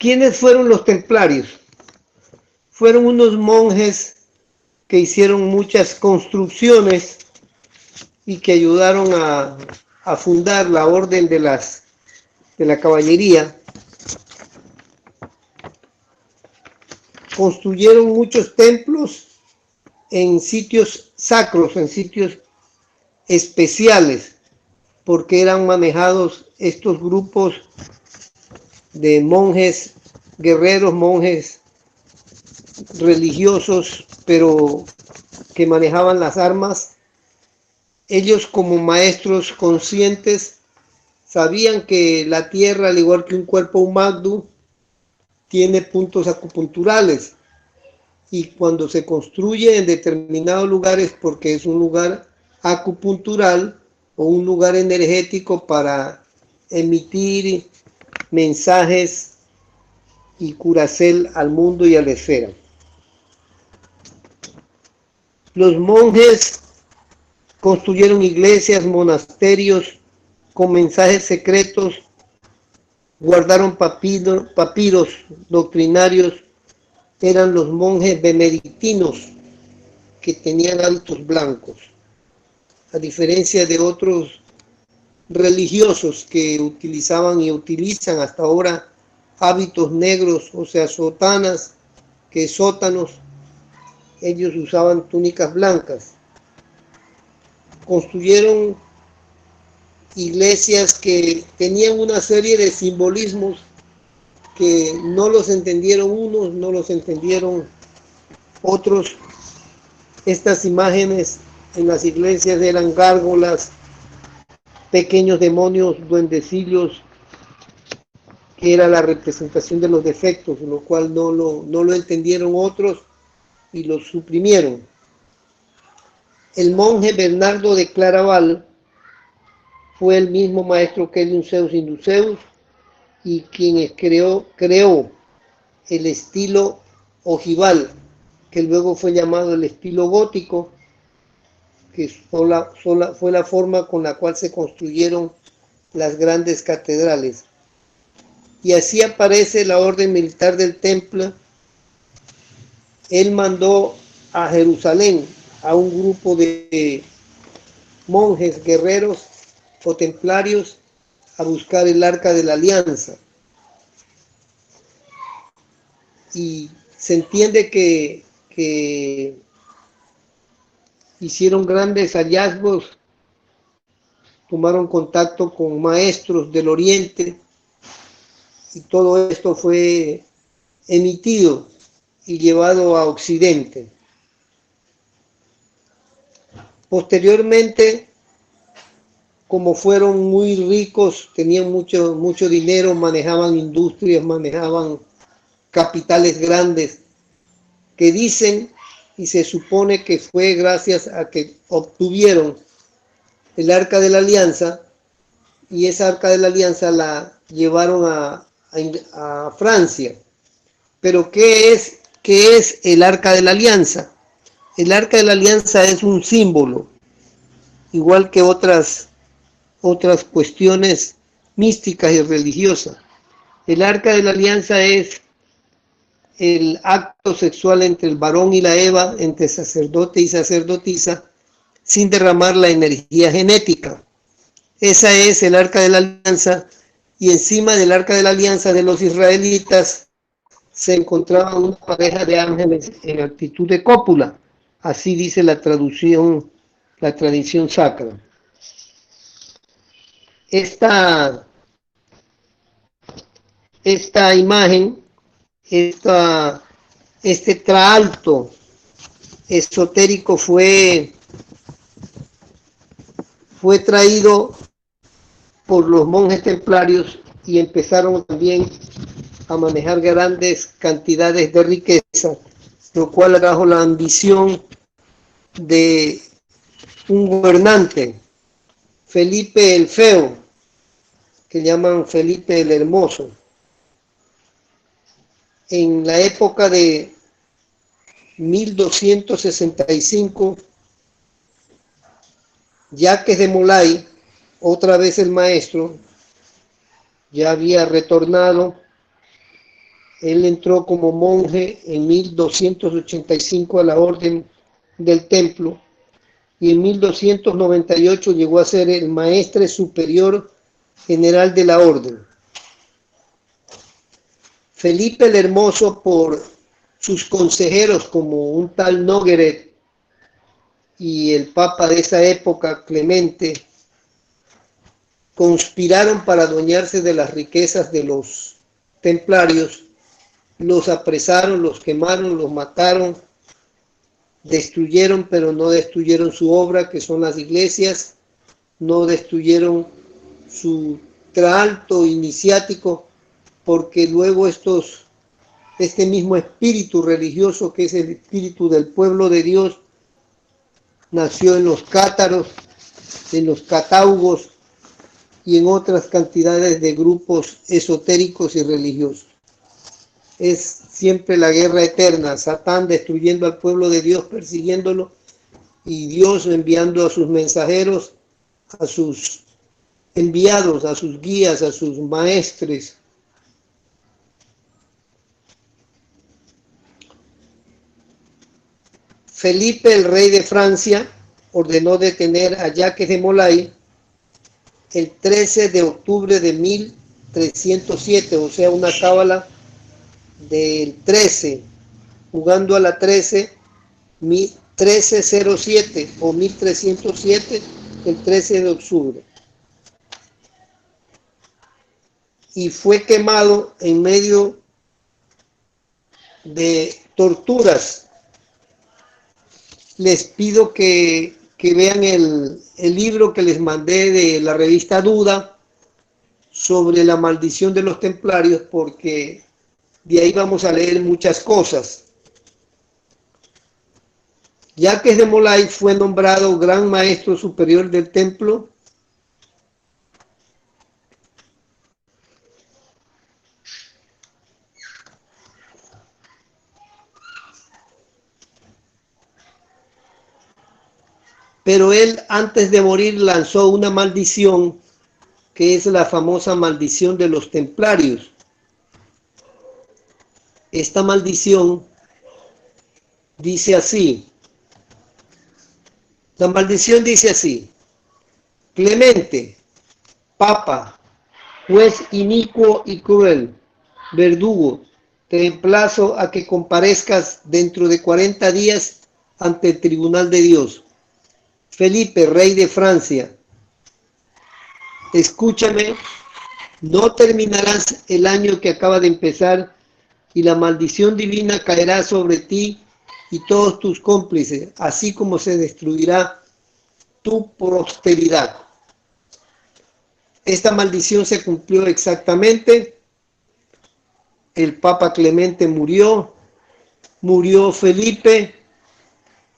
¿Quiénes fueron los templarios? Fueron unos monjes que hicieron muchas construcciones y que ayudaron a fundar la orden de la caballería. Construyeron muchos templos en sitios sacros, en sitios especiales, porque eran manejados estos grupos de monjes guerreros, monjes religiosos, pero que manejaban las armas. Ellos, como maestros conscientes, sabían que la tierra, al igual que un cuerpo humano, tiene puntos acupunturales, y cuando se construye en determinados lugares porque es un lugar acupuntural o un lugar energético para emitir mensajes y curacel al mundo y a la esfera. Los monjes construyeron iglesias, monasterios con mensajes secretos, guardaron papiros doctrinarios. Eran los monjes benedictinos que tenían hábitos blancos, a diferencia de otros religiosos que utilizaban y utilizan hasta ahora hábitos negros, o sea, sotanas, que sótanos. Ellos usaban túnicas blancas. Construyeron iglesias que tenían una serie de simbolismos que no los entendieron unos, no los entendieron otros. Estas imágenes en las iglesias eran gárgolas, pequeños demonios, duendecillos, que era la representación de los defectos, lo cual no lo entendieron otros y lo suprimieron. El monje Bernardo de Claraval fue el mismo maestro que Eliseus Induceus y quien creó el estilo ojival, que luego fue llamado el estilo gótico, que fue la forma con la cual se construyeron las grandes catedrales. Y así aparece la orden militar del Templo. Él mandó a Jerusalén a un grupo de monjes guerreros o templarios a buscar el Arca de la Alianza. Y se entiende que hicieron grandes hallazgos, tomaron contacto con maestros del Oriente, y todo esto fue emitido y llevado a Occidente. Posteriormente, como fueron muy ricos, tenían mucho dinero, manejaban industrias, manejaban capitales grandes, que dicen y se supone que fue gracias a que obtuvieron el Arca de la Alianza, y esa Arca de la Alianza la llevaron a Francia. Pero ¿qué es el Arca de la Alianza? El Arca de la Alianza es un símbolo, igual que otras cuestiones místicas y religiosas. El Arca de la Alianza es el acto sexual entre el varón y la Eva, entre sacerdote y sacerdotisa, sin derramar la energía genética. Esa es el Arca de la Alianza, y encima del Arca de la Alianza de los israelitas se encontraba una pareja de ángeles en actitud de cópula. Así dice la tradición sacra. Esta imagen, este traalto esotérico fue traído por los monjes templarios, y empezaron también a manejar grandes cantidades de riqueza, lo cual trajo la ambición de un gobernante, Felipe el Feo, que llaman Felipe el Hermoso. En la época de 1265, Jacques de Molay, otra vez el maestro, ya había retornado Él entró como monje en 1285 a la Orden del Templo y en 1298 llegó a ser el maestre superior general de la Orden. Felipe el Hermoso, por sus consejeros como un tal Nogueret y el papa de esa época, Clemente, conspiraron para adueñarse de las riquezas de los templarios, los apresaron, los quemaron, los mataron, destruyeron, pero no destruyeron su obra, que son las iglesias, no destruyeron su traalto iniciático, porque luego este mismo espíritu religioso, que es el espíritu del pueblo de Dios, nació en los cátaros, en los cataugos y en otras cantidades de grupos esotéricos y religiosos. Es siempre la guerra eterna, Satán destruyendo al pueblo de Dios, persiguiéndolo, y Dios enviando a sus mensajeros, a sus enviados, a sus guías, a sus maestres. Felipe, el rey de Francia, ordenó detener a Jacques de Molay el 13 de octubre de 1307, o sea, una cábala del 13, jugando a la 1307 o 1307, el 13 de octubre. Y fue quemado en medio de torturas. Les pido que vean el libro que les mandé de la revista Duda sobre la maldición de los templarios, porque de ahí vamos a leer muchas cosas. Jacques de Molay fue nombrado gran maestro superior del templo pero él antes de morir lanzó una maldición, que es la famosa maldición de los templarios. Esta maldición dice así, la maldición dice así: Clemente, Papa, juez inicuo y cruel, verdugo, te emplazo a que comparezcas dentro de 40 días ante el tribunal de Dios. Felipe, rey de Francia, escúchame, no terminarás el año que acaba de empezar y la maldición divina caerá sobre ti y todos tus cómplices, así como se destruirá tu prosperidad. Esta maldición se cumplió exactamente. El Papa Clemente murió Felipe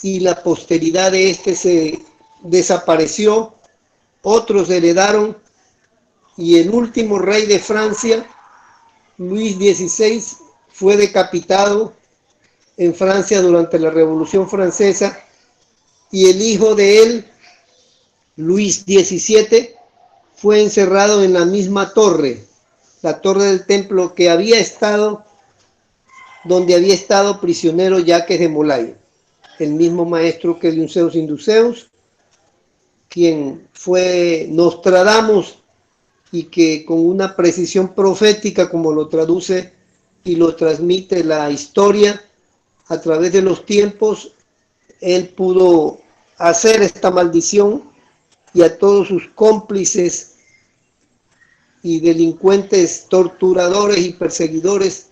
y la posteridad de este se desapareció. Otros heredaron y el último rey de Francia, Luis XVI, fue decapitado en Francia durante la Revolución Francesa y el hijo de él, Luis XVII, fue encerrado en la misma torre, la torre del templo donde había estado prisionero Jacques de Molay, el mismo maestro que Lincéus Induceus, quien fue Nostradamus y que con una precisión profética, como lo traduce y lo transmite la historia a través de los tiempos, él pudo hacer esta maldición y a todos sus cómplices y delincuentes, torturadores y perseguidores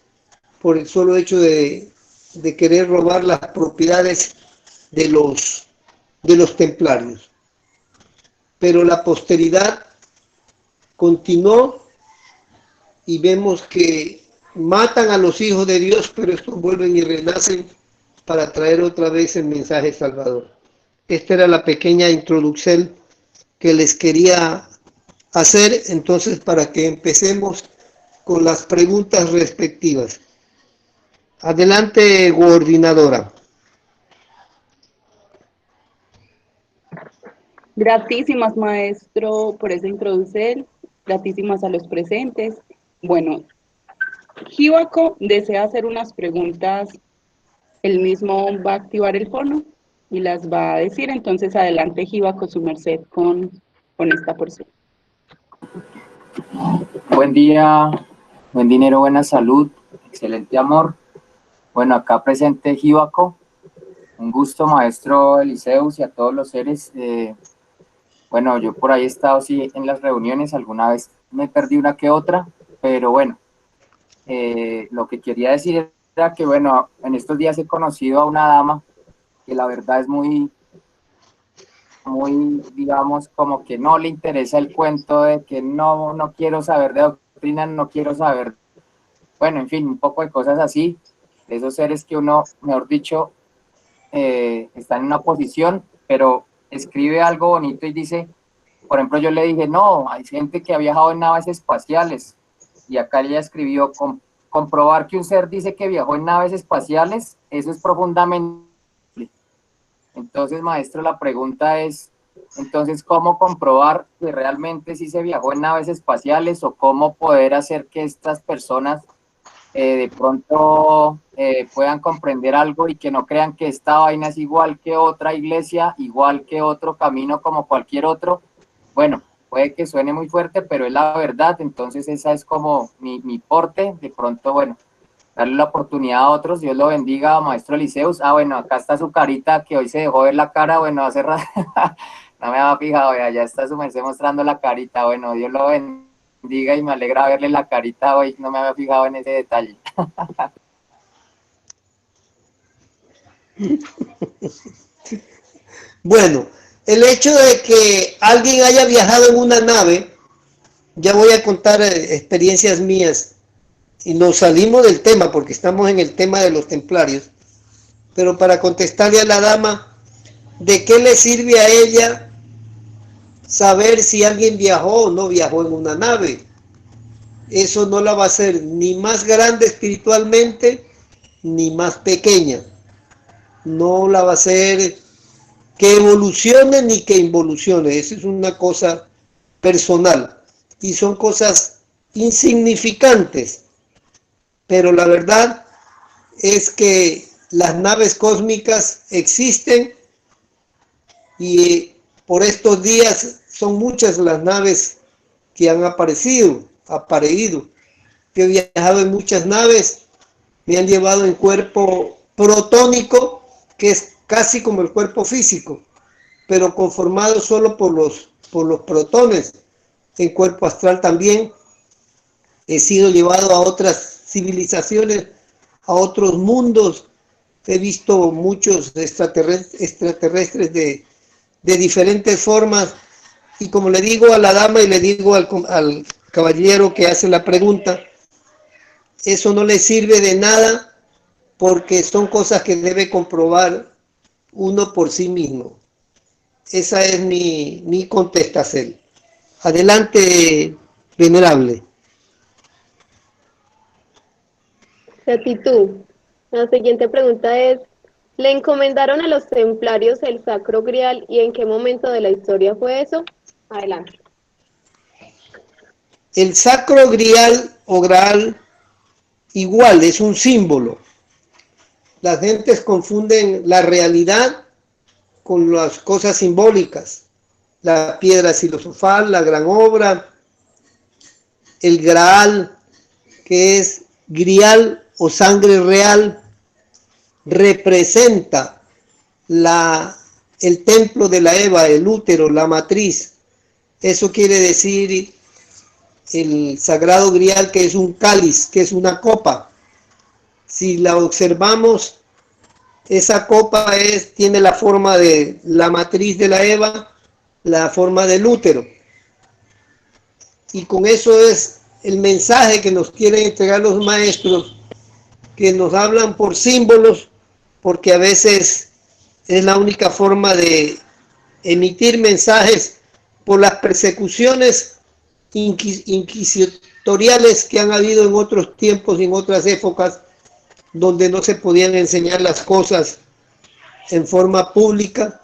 por el solo hecho de querer robar las propiedades de los templarios. Pero la posteridad continuó y vemos que matan a los hijos de Dios, pero estos vuelven y renacen para traer otra vez el mensaje salvador. Esta era la pequeña introducción que les quería hacer, entonces, para que empecemos con las preguntas respectivas. Adelante, coordinadora. Gratísimas, maestro, por esa introducción. Gratísimas a los presentes. Bueno, Jíbaco desea hacer unas preguntas, él mismo va a activar el fono y las va a decir, entonces adelante Jíbaco, su merced, con esta porción. Buen día, buen dinero, buena salud, excelente amor. Bueno, acá presente Jíbaco, un gusto, maestro Eliseus, y a todos los seres. Bueno, yo por ahí he estado sí en las reuniones, alguna vez me perdí una que otra, pero bueno, lo que quería decir era que bueno, en estos días he conocido a una dama que la verdad es muy, digamos, como que no le interesa el cuento de que no quiero saber de doctrina, no quiero saber, bueno, en fin, un poco de cosas así, de esos seres que uno, mejor dicho, está en una posición, pero escribe algo bonito y dice, por ejemplo, yo le dije, no, hay gente que ha viajado en naves espaciales, y acá ella escribió, comprobar que un ser dice que viajó en naves espaciales, eso es profundamente. Entonces, maestro, la pregunta es, entonces, ¿cómo comprobar que realmente sí se viajó en naves espaciales o cómo poder hacer que estas personas de pronto puedan comprender algo y que no crean que esta vaina es igual que otra iglesia, igual que otro camino como cualquier otro? Bueno, puede que suene muy fuerte, pero es la verdad, entonces esa es como mi porte, de pronto, bueno, darle la oportunidad a otros. Dios lo bendiga, maestro Eliseus. Bueno, acá está su carita, que hoy se dejó ver la cara, bueno, hace rato, no me había fijado, ya está su merced mostrando la carita, bueno, Dios lo bendiga y me alegra verle la carita hoy, no me había fijado en ese detalle. Bueno, el hecho de que alguien haya viajado en una nave, ya voy a contar experiencias mías, y nos salimos del tema porque estamos en el tema de los templarios, pero para contestarle a la dama, ¿de qué le sirve a ella saber si alguien viajó o no viajó en una nave? Eso no la va a hacer ni más grande espiritualmente, ni más pequeña. No la va a hacer que evolucione ni que involucione. Eso es una cosa personal. Y son cosas insignificantes. Pero la verdad es que las naves cósmicas existen y por estos días son muchas las naves que han aparecido. Yo he viajado en muchas naves, me han llevado en cuerpo protónico, que es casi como el cuerpo físico, pero conformado solo por los protones. En cuerpo astral también he sido llevado a otras civilizaciones, a otros mundos. He visto muchos extraterrestres de diferentes formas. Y como le digo a la dama y le digo al caballero que hace la pregunta, eso no le sirve de nada porque son cosas que debe comprobar uno por sí mismo. Esa es mi contestación. Adelante, venerable. Gratitud. La siguiente pregunta es, ¿le encomendaron a los templarios el Sacro Grial y en qué momento de la historia fue eso? Adelante. El Sacro Grial o Graal igual es un símbolo. Las gentes confunden la realidad con las cosas simbólicas. La piedra filosofal, la gran obra, el Graal, que es grial o sangre real, representa el templo de la Eva, el útero, la matriz. Eso quiere decir el sagrado grial, que es un cáliz, que es una copa. Si la observamos, esa copa tiene la forma de la matriz de la Eva, la forma del útero. Y con eso es el mensaje que nos quieren entregar los maestros, que nos hablan por símbolos, porque a veces es la única forma de emitir mensajes por las persecuciones inquisitoriales que han habido en otros tiempos y en otras épocas, donde no se podían enseñar las cosas en forma pública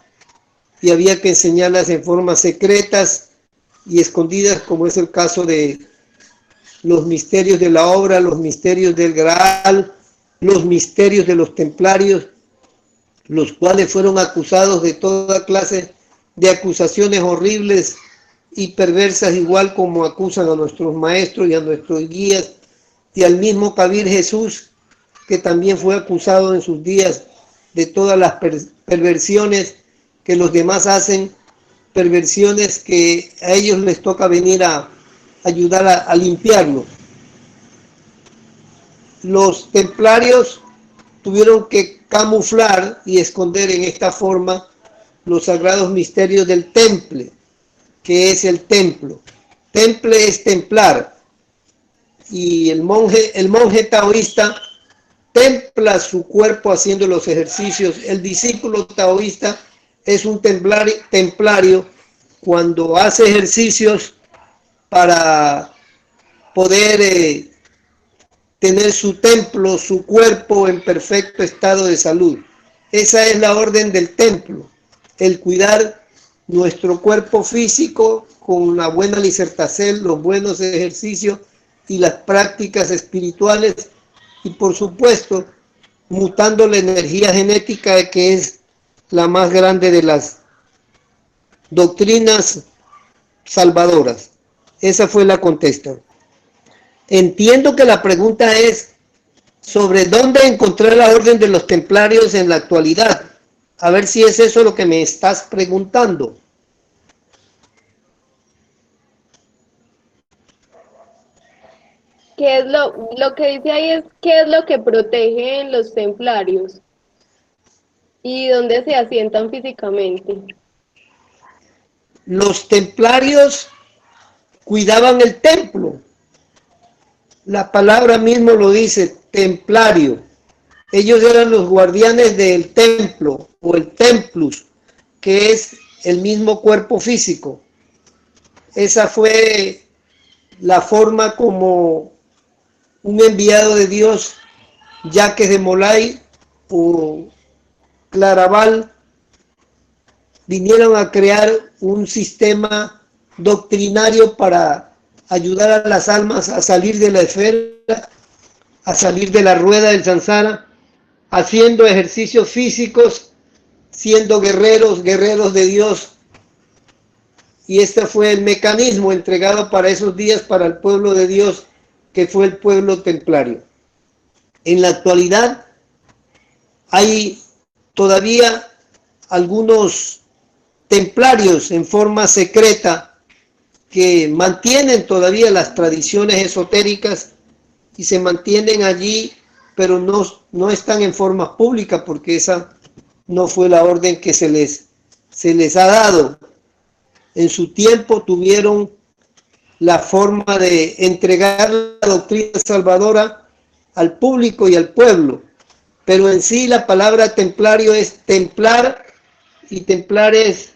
y había que enseñarlas en formas secretas y escondidas, como es el caso de los misterios de la obra, los misterios del Graal, los misterios de los templarios, los cuales fueron acusados de toda clase de acusaciones horribles y perversas, igual como acusan a nuestros maestros y a nuestros guías, y al mismo Kabir Jesús, que también fue acusado en sus días de todas las perversiones que los demás hacen, perversiones que a ellos les toca venir a ayudar a limpiarlo. Los templarios tuvieron que camuflar y esconder en esta forma los sagrados misterios del temple, que es el templo. Temple es templar, y el monje taoísta templa su cuerpo haciendo los ejercicios. El discípulo taoísta es un templario cuando hace ejercicios para poder tener su templo, su cuerpo en perfecto estado de salud. Esa es la orden del templo, el cuidar nuestro cuerpo físico con la buena lisertacel, los buenos ejercicios y las prácticas espirituales, y por supuesto mutando la energía genética, que es la más grande de las doctrinas salvadoras. Esa fue la contesta. Entiendo que la pregunta es sobre dónde encontrar la orden de los templarios en la actualidad. A ver si es eso lo que me estás preguntando. ¿Qué es lo que dice ahí es qué es lo que protegen los templarios? ¿Y dónde se asientan físicamente? Los templarios cuidaban el templo. La palabra mismo lo dice, templario. Ellos eran los guardianes del templo, o el templus, que es el mismo cuerpo físico. Esa fue la forma como un enviado de Dios, Jacques de Molay o Claraval, vinieron a crear un sistema doctrinario para ayudar a las almas a salir de la esfera, a salir de la rueda del samsara, haciendo ejercicios físicos, siendo guerreros de Dios. Y este fue el mecanismo entregado para esos días para el pueblo de Dios, que fue el pueblo templario. En la actualidad hay todavía algunos templarios en forma secreta que mantienen todavía las tradiciones esotéricas y se mantienen allí, pero no están en forma pública, porque esa no fue la orden que se les ha dado. En su tiempo tuvieron la forma de entregar la doctrina salvadora al público y al pueblo, pero en sí la palabra templario es templar, y templar es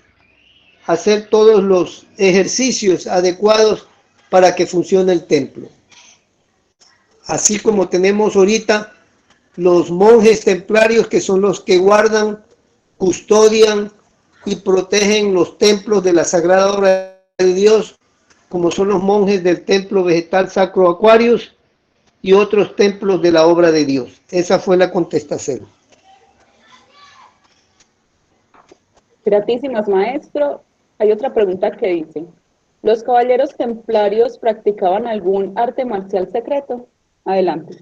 hacer todos los ejercicios adecuados para que funcione el templo. Así como tenemos ahorita los monjes templarios, que son los que guardan, custodian y protegen los templos de la sagrada obra de Dios, como son los monjes del templo vegetal Sacro Aquarius y otros templos de la obra de Dios. Esa fue la contestación. Gratísimas, maestro. Hay otra pregunta que dice, ¿los caballeros templarios practicaban algún arte marcial secreto? Adelante.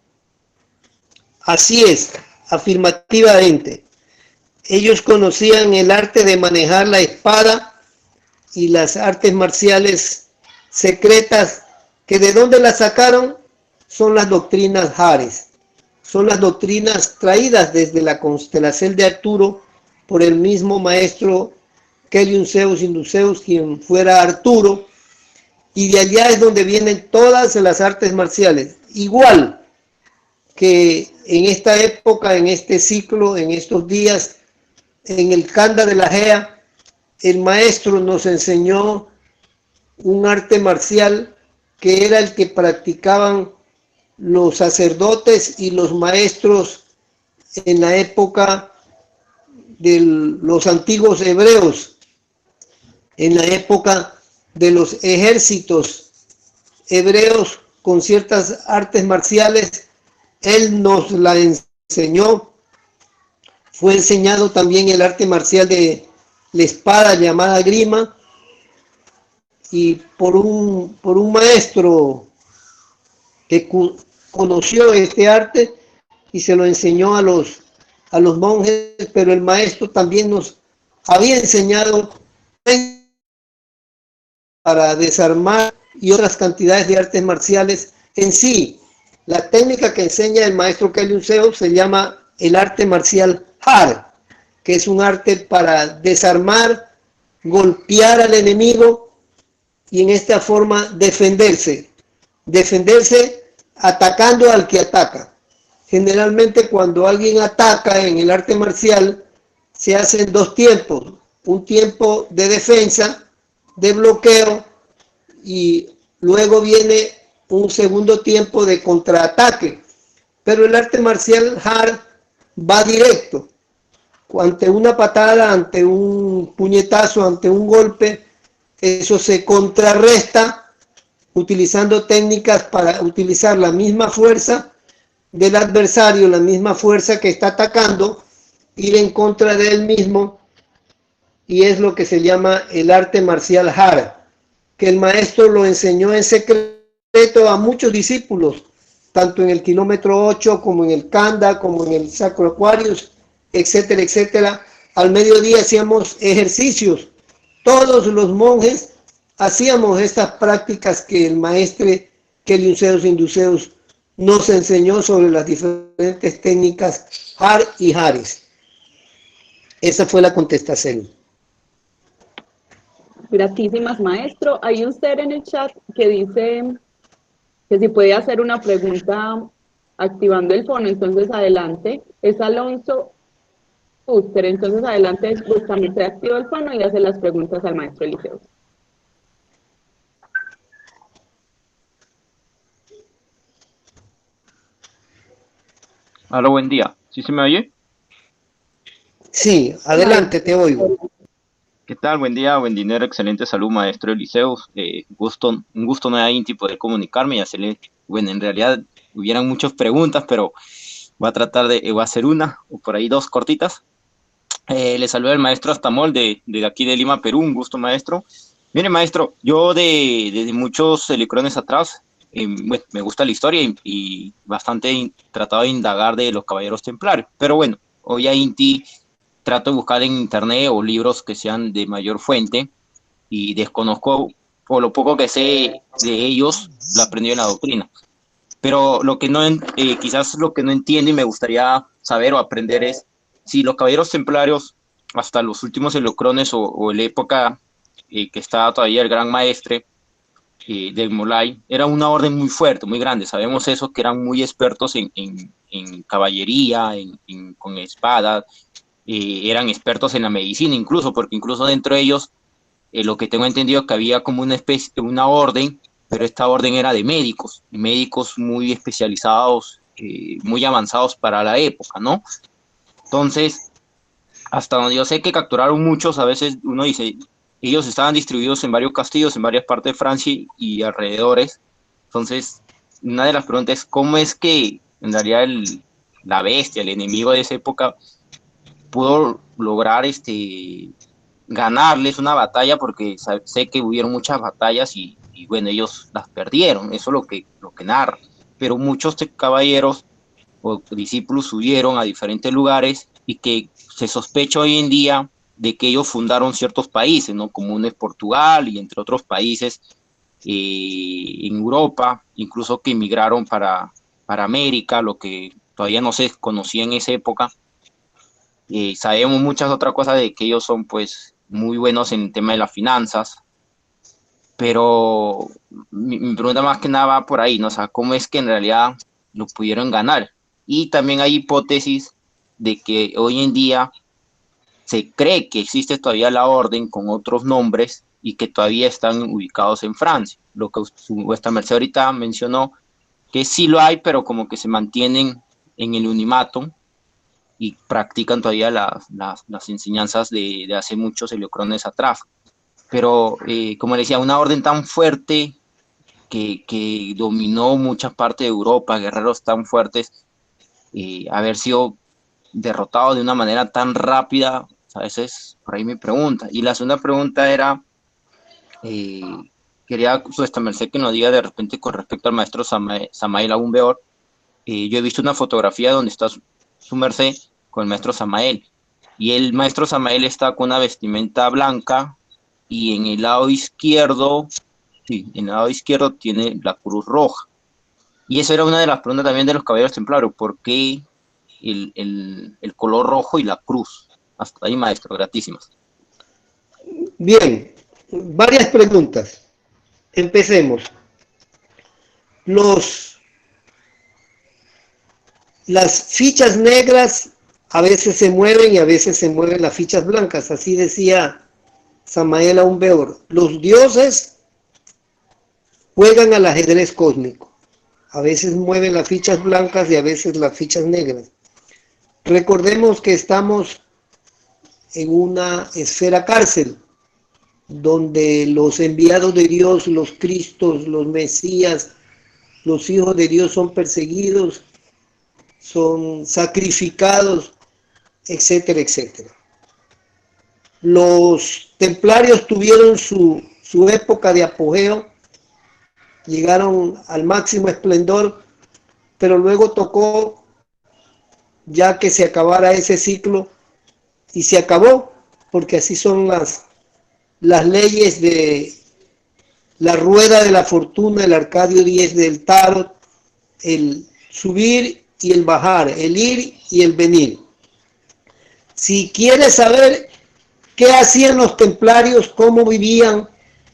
Así es, afirmativamente. Ellos conocían el arte de manejar la espada y las artes marciales secretas, que de dónde las sacaron son las doctrinas Hares, son las doctrinas traídas desde la constelación de Arturo por el mismo maestro Keliun Zeus Induceus, quien fuera Arturo, y de allá es donde vienen todas las artes marciales. Igual que en esta época, en este ciclo, en estos días, en el Khanda de la Gea, el maestro nos enseñó un arte marcial que era el que practicaban los sacerdotes y los maestros en la época de los antiguos hebreos, en la época de los ejércitos hebreos, con ciertas artes marciales, él nos la enseñó. Fue enseñado también el arte marcial de la espada llamada grima, y por un maestro que conoció este arte y se lo enseñó a los monjes, pero el maestro también nos había enseñado para desarmar y otras cantidades de artes marciales. En sí, la técnica que enseña el maestro Kelly Unceo se llama el arte marcial Har, que es un arte para desarmar, golpear al enemigo y en esta forma defenderse atacando al que ataca. Generalmente cuando alguien ataca en el arte marcial se hacen dos tiempos, un tiempo de defensa, de bloqueo, y luego viene un segundo tiempo de contraataque. Pero el arte marcial Har va directo, ante una patada, ante un puñetazo, ante un golpe, eso se contrarresta utilizando técnicas para utilizar la misma fuerza del adversario, la misma fuerza que está atacando, ir en contra de él mismo, y es lo que se llama el arte marcial Har, que el maestro lo enseñó en secreto a muchos discípulos, tanto en el kilómetro 8 como en el Kanda, como en el Sacro Aquarius, etcétera, etcétera. Al mediodía hacíamos ejercicios. Todos los monjes hacíamos estas prácticas que el maestre Kelly Unceo nos enseñó sobre las diferentes técnicas Har y Hares. Esa fue la contestación. Gratísimas, maestro. Hay un ser en el chat que dice que si puede hacer una pregunta activando el fono, entonces adelante. Es Alonso Fuster, entonces adelante, también se activa el fono y hace las preguntas al maestro Eliseo. Hola, buen día. ¿Sí se me oye? Sí, adelante, te oigo. ¿Qué tal? Buen día, buen dinero, excelente salud, maestro Eliseo. Un gusto nuevamente poder comunicarme y hacerle, bueno, en realidad hubieran muchas preguntas, pero voy a tratar voy a hacer una o por ahí dos cortitas. Le saluda el maestro Astamol de aquí de Lima, Perú. Un gusto, maestro. Mire, maestro, yo desde muchos helicrones atrás, bueno, me gusta la historia y bastante tratado de indagar de los caballeros templarios. Pero bueno, hoy a Inti trato de buscar en internet o libros que sean de mayor fuente y desconozco, o lo poco que sé de ellos, lo aprendí en la doctrina. Pero lo que no, quizás lo que no entiendo y me gustaría saber o aprender es si los caballeros templarios, hasta los últimos helicrones o en la época que estaba todavía el gran maestre del Molay, era una orden muy fuerte, muy grande. Sabemos eso, que eran muy expertos en caballería, con espadas, eran expertos en la medicina incluso, porque incluso dentro de ellos, lo que tengo entendido que había como una especie, una orden, pero esta orden era de médicos muy especializados, muy avanzados para la época, ¿no? Entonces, hasta donde yo sé que capturaron muchos, a veces uno dice, ellos estaban distribuidos en varios castillos, en varias partes de Francia y alrededores. Entonces, una de las preguntas es, ¿cómo es que en realidad la bestia, el enemigo de esa época, pudo lograr ganarles una batalla? Porque sé que hubieron muchas batallas y bueno, ellos las perdieron, eso es lo que narra. Pero muchos caballeros o discípulos huyeron a diferentes lugares y que se sospecha hoy en día de que ellos fundaron ciertos países, ¿no? Como uno es Portugal y entre otros países en Europa, incluso que emigraron para América, lo que todavía no se conocía en esa época. Sabemos muchas otras cosas de que ellos son pues muy buenos en el tema de las finanzas, pero mi pregunta más que nada va por ahí, ¿no? O sea, ¿cómo es que en realidad lo pudieron ganar? Y también hay hipótesis de que hoy en día se cree que existe todavía la orden con otros nombres y que todavía están ubicados en Francia. Lo que vuestra merced ahorita mencionó, que sí lo hay, pero como que se mantienen en el unimato y practican todavía las enseñanzas de hace muchos heliocrones atrás. Pero, como le decía, una orden tan fuerte que dominó muchas partes de Europa, guerreros tan fuertes, haber sido derrotado de una manera tan rápida? O sea, esa es por ahí mi pregunta. Y la segunda pregunta era, quería su merced que nos diga de repente con respecto al maestro Samael Aún Weor. Yo he visto una fotografía donde está su merced con el maestro Samael, y el maestro Samael está con una vestimenta blanca, y en el lado izquierdo, sí, en el lado izquierdo tiene la cruz roja. Y eso era una de las preguntas también de los caballeros templarios: ¿por qué el color rojo y la cruz? Hasta ahí, maestro, gratísimas. Bien, varias preguntas. Empecemos. Las fichas negras a veces se mueven y a veces se mueven las fichas blancas. Así decía Samael Aún Weor. Los dioses juegan al ajedrez cósmico. A veces mueven las fichas blancas y a veces las fichas negras. Recordemos que estamos en una esfera cárcel, donde los enviados de Dios, los Cristos, los Mesías, los hijos de Dios son perseguidos, son sacrificados, etcétera, etcétera. Los templarios tuvieron su época de apogeo, llegaron al máximo esplendor, pero luego tocó ya que se acabara ese ciclo, y se acabó, porque así son las leyes de la rueda de la fortuna, el Arcadio 10 del Tarot, el subir y el bajar, el ir y el venir. Si quieres saber qué hacían los templarios, cómo vivían,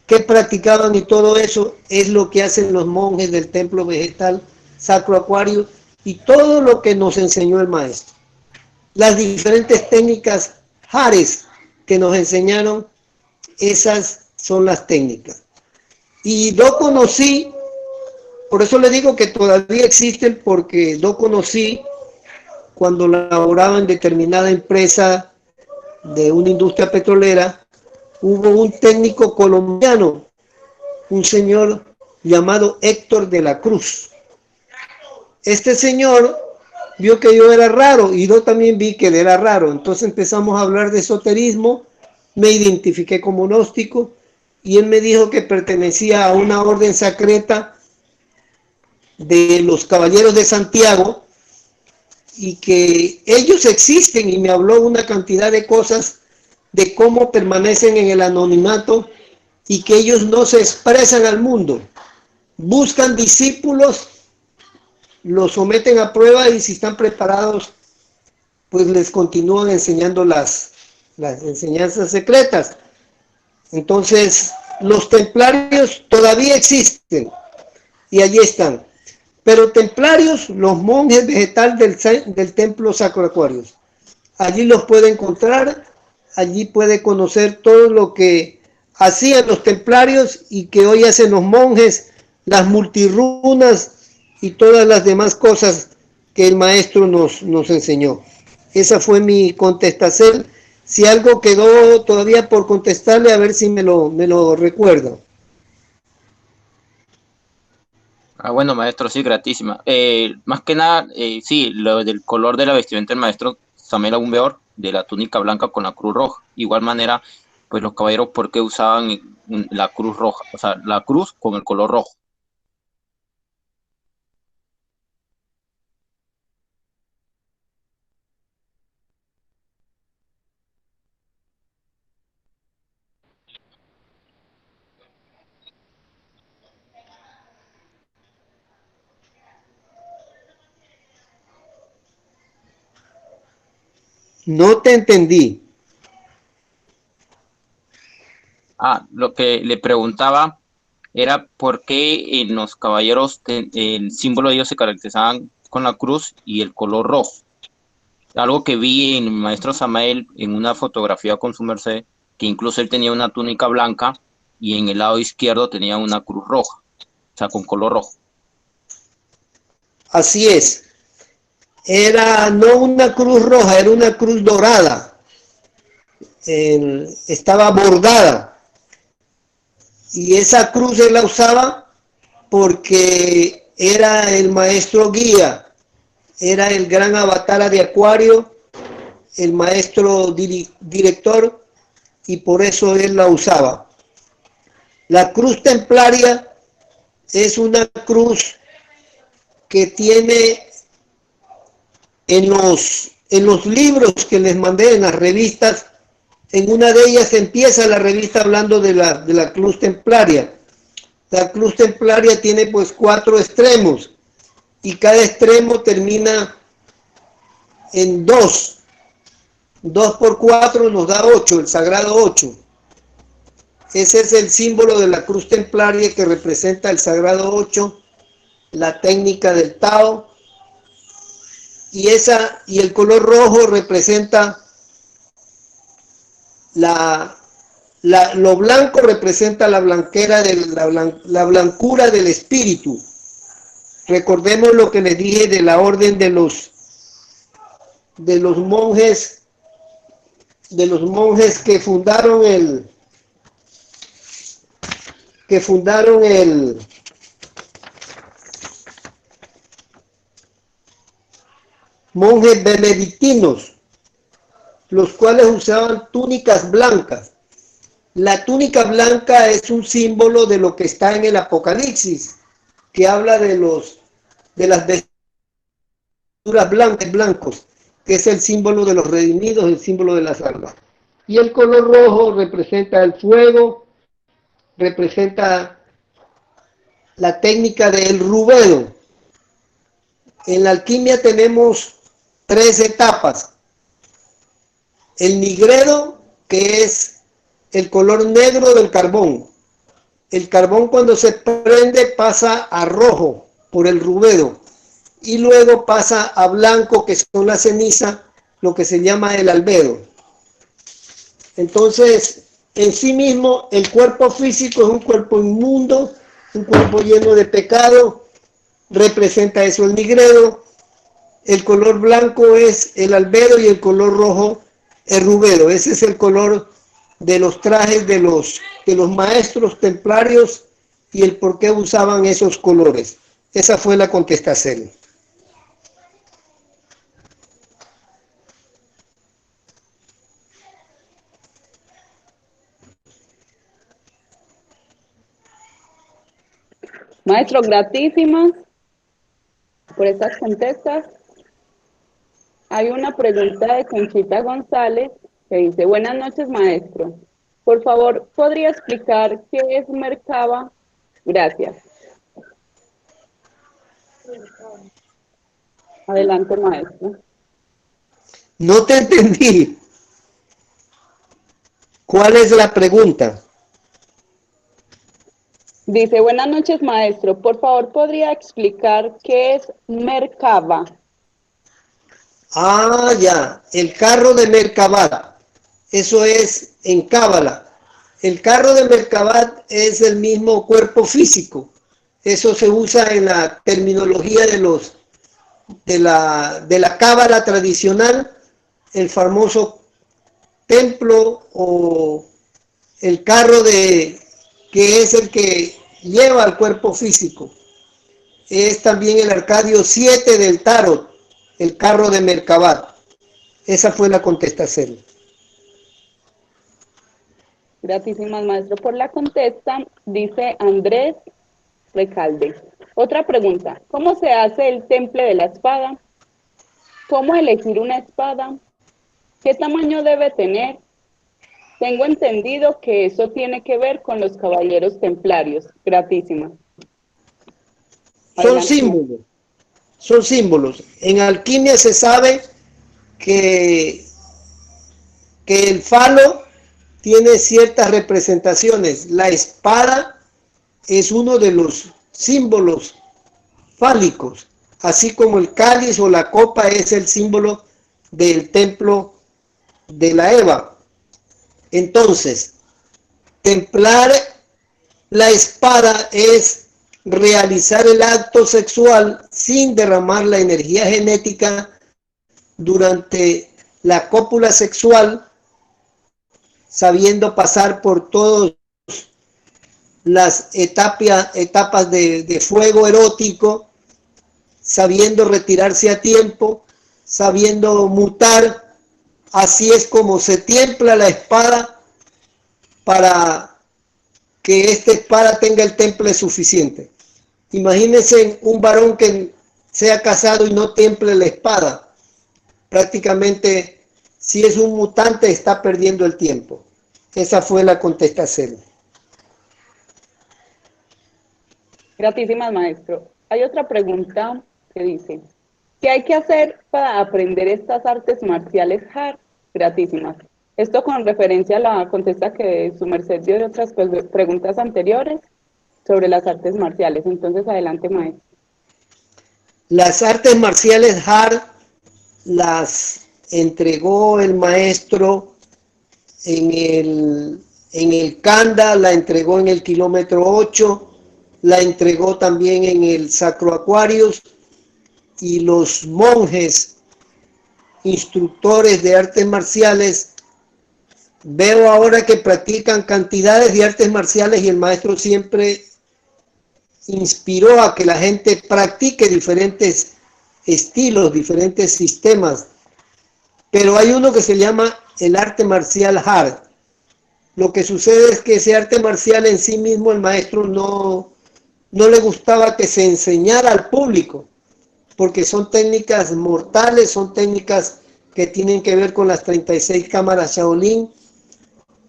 qué practicaban y todo eso, es lo que hacen los monjes del templo vegetal Sacro Acuario y todo lo que nos enseñó el maestro. Las diferentes técnicas Jares que nos enseñaron, esas son las técnicas. Y yo conocí, por eso le digo que todavía existen, porque yo conocí cuando laboraba en determinada empresa de una industria petrolera, hubo un técnico colombiano, un señor llamado Héctor de la Cruz. Este señor vio que yo era raro y yo también vi que él era raro. Entonces empezamos a hablar de esoterismo, me identifiqué como gnóstico y él me dijo que pertenecía a una orden secreta de los Caballeros de Santiago y que ellos existen, y me habló una cantidad de cosas de cómo permanecen en el anonimato y que ellos no se expresan al mundo. Buscan discípulos, los someten a prueba y si están preparados, pues les continúan enseñando las enseñanzas secretas. Entonces, los templarios todavía existen y allí están. Pero templarios, los monjes vegetal del templo Sacro Acuarios, allí los puede encontrar, allí puede conocer todo lo que hacían los templarios y que hoy hacen los monjes, las multirunas y todas las demás cosas que el maestro nos enseñó. Esa fue mi contestación. Si algo quedó todavía por contestarle, a ver si me lo recuerda. Bueno, maestro, sí, gratísima. Más que nada, sí, lo del color de la vestimenta del maestro Samael Aún Weor, de la túnica blanca con la cruz roja. Igual manera, pues los caballeros, ¿por qué usaban la cruz roja? O sea, la cruz con el color rojo. No te entendí. Lo que le preguntaba era por qué en los caballeros el símbolo de ellos se caracterizaban con la cruz y el color rojo. Algo que vi en el maestro Samael en una fotografía con su merced, que incluso él tenía una túnica blanca y en el lado izquierdo tenía una cruz roja, o sea, con color rojo. Así es. Era no una cruz roja, era una cruz dorada. Estaba bordada. Y esa cruz él la usaba porque era el maestro guía, era el gran avatar de Acuario, el maestro director, y por eso él la usaba. La cruz templaria es una cruz que tiene en los libros que les mandé, en las revistas, en una de ellas empieza la revista hablando de la cruz templaria. La cruz templaria tiene pues 4 extremos y cada extremo termina en 2. 2 por 4 nos da 8, el sagrado 8. Ese es el símbolo de la cruz templaria que representa el sagrado 8, la técnica del Tao. Y el color rojo representa lo blanco representa la blanquera la blancura del espíritu. Recordemos lo que les dije de la orden de los monjes que fundaron monjes benedictinos, los cuales usaban túnicas blancas. La túnica blanca es un símbolo de lo que está en el Apocalipsis, que habla de las vestiduras blancos, que es el símbolo de los redimidos, el símbolo de las almas. Y el color rojo representa el fuego, representa la técnica del rubedo. En la alquimia tenemos 3 etapas. El nigredo, que es el color negro del carbón. El carbón cuando se prende pasa a rojo por el rubedo y luego pasa a blanco, que son la ceniza, lo que se llama el albedo. Entonces, en sí mismo, el cuerpo físico es un cuerpo inmundo, un cuerpo lleno de pecado, representa eso el nigredo. El color blanco es el albedo y el color rojo el rubedo. Ese es el color de los trajes de los maestros templarios y el por qué usaban esos colores. Esa fue la contestación. Maestro, gratísimas por estas contestas. Hay una pregunta de Conchita González que dice: buenas noches, maestro. Por favor, ¿podría explicar qué es Merkaba? Gracias. Adelante, maestro. No te entendí. ¿Cuál es la pregunta? Dice: buenas noches, maestro. Por favor, ¿podría explicar qué es Merkaba? Ah, ya, el carro de Merkabat. Eso es en Cábala. El carro de Merkabat es el mismo cuerpo físico. Eso se usa en la terminología de la Cábala tradicional, el famoso templo o el carro que es el que lleva al cuerpo físico. Es también el Arcadio 7 del Tarot, el carro de Merkabat. Esa fue la contestación. Gratísimas, maestro, por la contesta. Dice Andrés Recalde. Otra pregunta: ¿cómo se hace el temple de la espada? ¿Cómo elegir una espada? ¿Qué tamaño debe tener? Tengo entendido que eso tiene que ver con los caballeros templarios. Gratísimas. Son símbolos. Son símbolos. En alquimia se sabe que el falo tiene ciertas representaciones. La espada es uno de los símbolos fálicos, así como el cáliz o la copa es el símbolo del templo de la Eva. Entonces, templar la espada es realizar el acto sexual sin derramar la energía genética durante la cópula sexual, sabiendo pasar por todos las etapas de fuego erótico, sabiendo retirarse a tiempo, sabiendo mutar. Así es como se templa la espada para que esta espada tenga el temple suficiente. Imagínense un varón que sea casado y no temple la espada. Prácticamente, si es un mutante, está perdiendo el tiempo. Esa fue la contestación. Gratísimas, maestro. Hay otra pregunta que dice, ¿qué hay que hacer para aprender estas artes marciales hard? Gratísimas. Esto con referencia a la contesta que su merced dio de otras preguntas anteriores sobre las artes marciales. Entonces, adelante, maestro. Las artes marciales hard las entregó el maestro en el Kanda, la entregó en el kilómetro 8, la entregó también en el Sacro Aquarius, y los monjes instructores de artes marciales veo ahora que practican cantidades de artes marciales, y el maestro siempre inspiró a que la gente practique diferentes estilos, diferentes sistemas, pero hay uno que se llama el arte marcial hard. Lo que sucede es que ese arte marcial en sí mismo el maestro no le gustaba que se enseñara al público, porque son técnicas mortales, son técnicas que tienen que ver con las 36 cámaras Shaolin,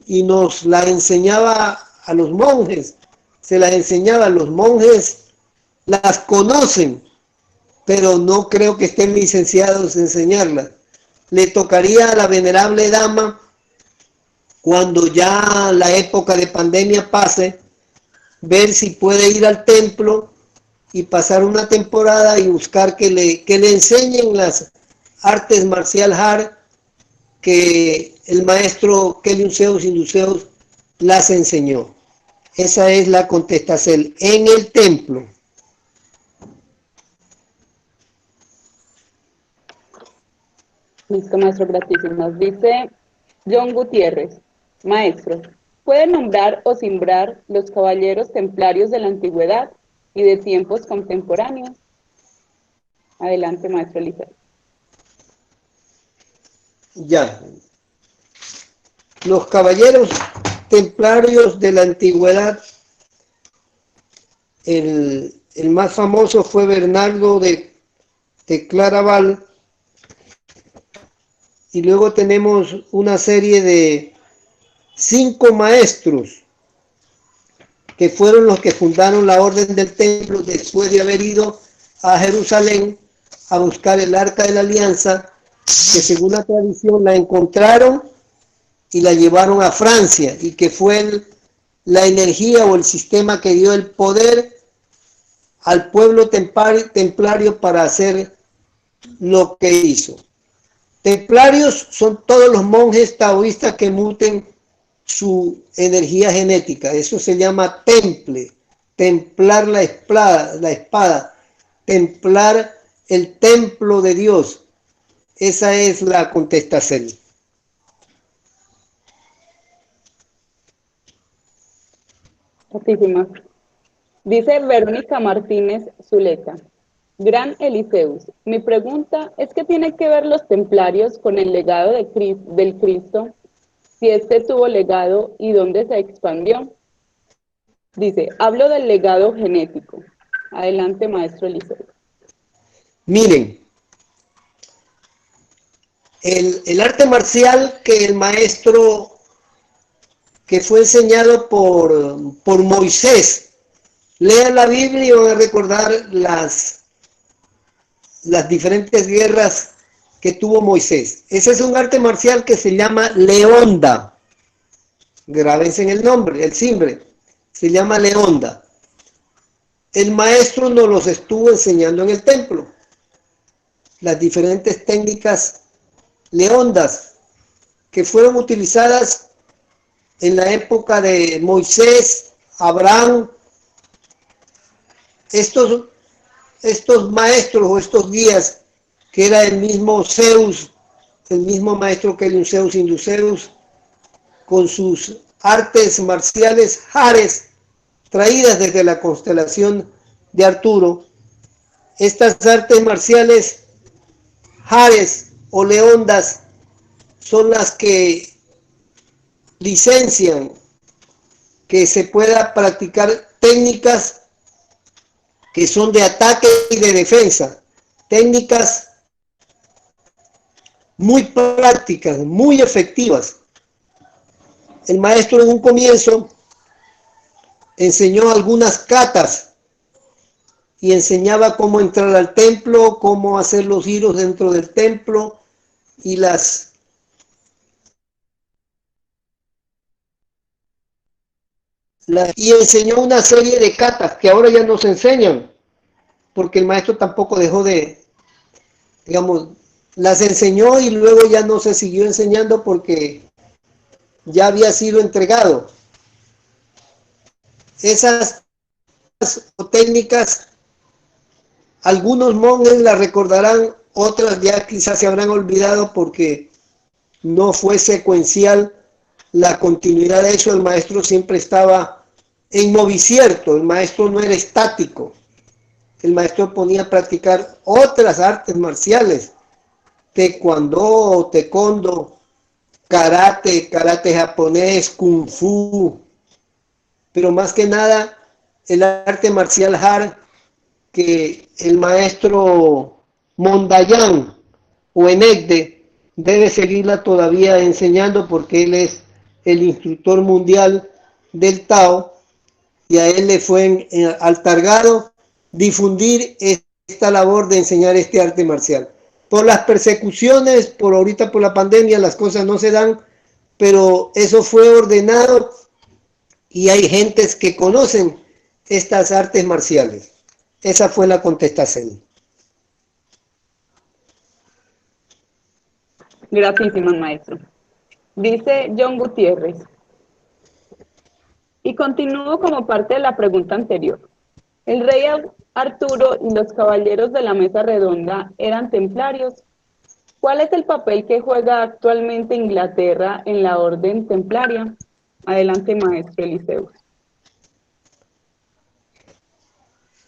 y nos la enseñaba a los monjes, se las enseñaba a los monjes, las conocen, pero no creo que estén licenciados en enseñarlas. Le tocaría a la venerable dama, cuando ya la época de pandemia pase, ver si puede ir al templo y pasar una temporada y buscar que le enseñen las artes marcial hard que el maestro Keliun Zeus Induceus las enseñó. Esa es la contestación en el templo. Listo, maestro, gratísimas. Dice John Gutiérrez, maestro, ¿puede nombrar o simbrar los caballeros templarios de la antigüedad y de tiempos contemporáneos? Adelante, maestro Eliseo. Ya. Los caballeros templarios de la antigüedad, el más famoso fue Bernardo de Claraval, y luego tenemos una serie de 5 maestros que fueron los que fundaron la Orden del Templo después de haber ido a Jerusalén a buscar el Arca de la Alianza, que según la tradición la encontraron y la llevaron a Francia, y que fue la energía o el sistema que dio el poder al pueblo templario para hacer lo que hizo. Templarios son todos los monjes taoístas que muten su energía genética. Eso se llama temple, templar la espada, templar el templo de Dios. Esa es la contestación. Muchísimas. Dice Verónica Martínez Zuleta, Gran Eliseus, mi pregunta es ¿qué tiene que ver los templarios con el legado del Cristo? Si este tuvo legado y dónde se expandió. Dice, hablo del legado genético. Adelante, maestro Eliseo. Miren, el arte marcial que el maestro, que fue enseñado por Moisés, lean la Biblia y van a recordar las diferentes guerras que tuvo Moisés. Ese es un arte marcial que se llama Leonda. Grábense en el nombre, el simbre. Se llama Leonda. El maestro nos los estuvo enseñando en el templo. Las diferentes técnicas leondas que fueron utilizadas en la época de Moisés, Abraham. Estos maestros o estos guías, que era el mismo Zeus, el mismo maestro Keliun Zeus Induceus, con sus artes marciales Hares, traídas desde la constelación de Arturo. Estas artes marciales, Hares o Leondas, son las que licencian que se pueda practicar técnicas que son de ataque y de defensa, técnicas muy prácticas, muy efectivas. El maestro en un comienzo enseñó algunas katas y enseñaba cómo entrar al templo, cómo hacer los giros dentro del templo y y enseñó una serie de katas que ahora ya no se enseñan, porque el maestro tampoco dejó de, digamos, las enseñó y luego ya no se siguió enseñando porque ya había sido entregado. Esas técnicas, algunos monjes las recordarán, otras ya quizás se habrán olvidado porque no fue secuencial la continuidad de eso. El maestro siempre estaba en movicierto, el maestro no era estático. El maestro ponía a practicar otras artes marciales, taekwondo, taekwondo, karate, karate japonés, kung fu, pero más que nada el arte marcial Har, que el maestro Mondayan o Enegde debe seguirla todavía enseñando porque él es el instructor mundial del Tao y a él le fue encargado difundir esta labor de enseñar este arte marcial. Por las persecuciones, por ahorita por la pandemia, las cosas no se dan, pero eso fue ordenado y hay gentes que conocen estas artes marciales. Esa fue la contestación. Gracias, maestro. Dice John Gutiérrez. Y continúo como parte de la pregunta anterior. El rey Arturo y los caballeros de la mesa redonda eran templarios. ¿Cuál es el papel que juega actualmente Inglaterra en la orden templaria? Adelante, maestro Eliseo.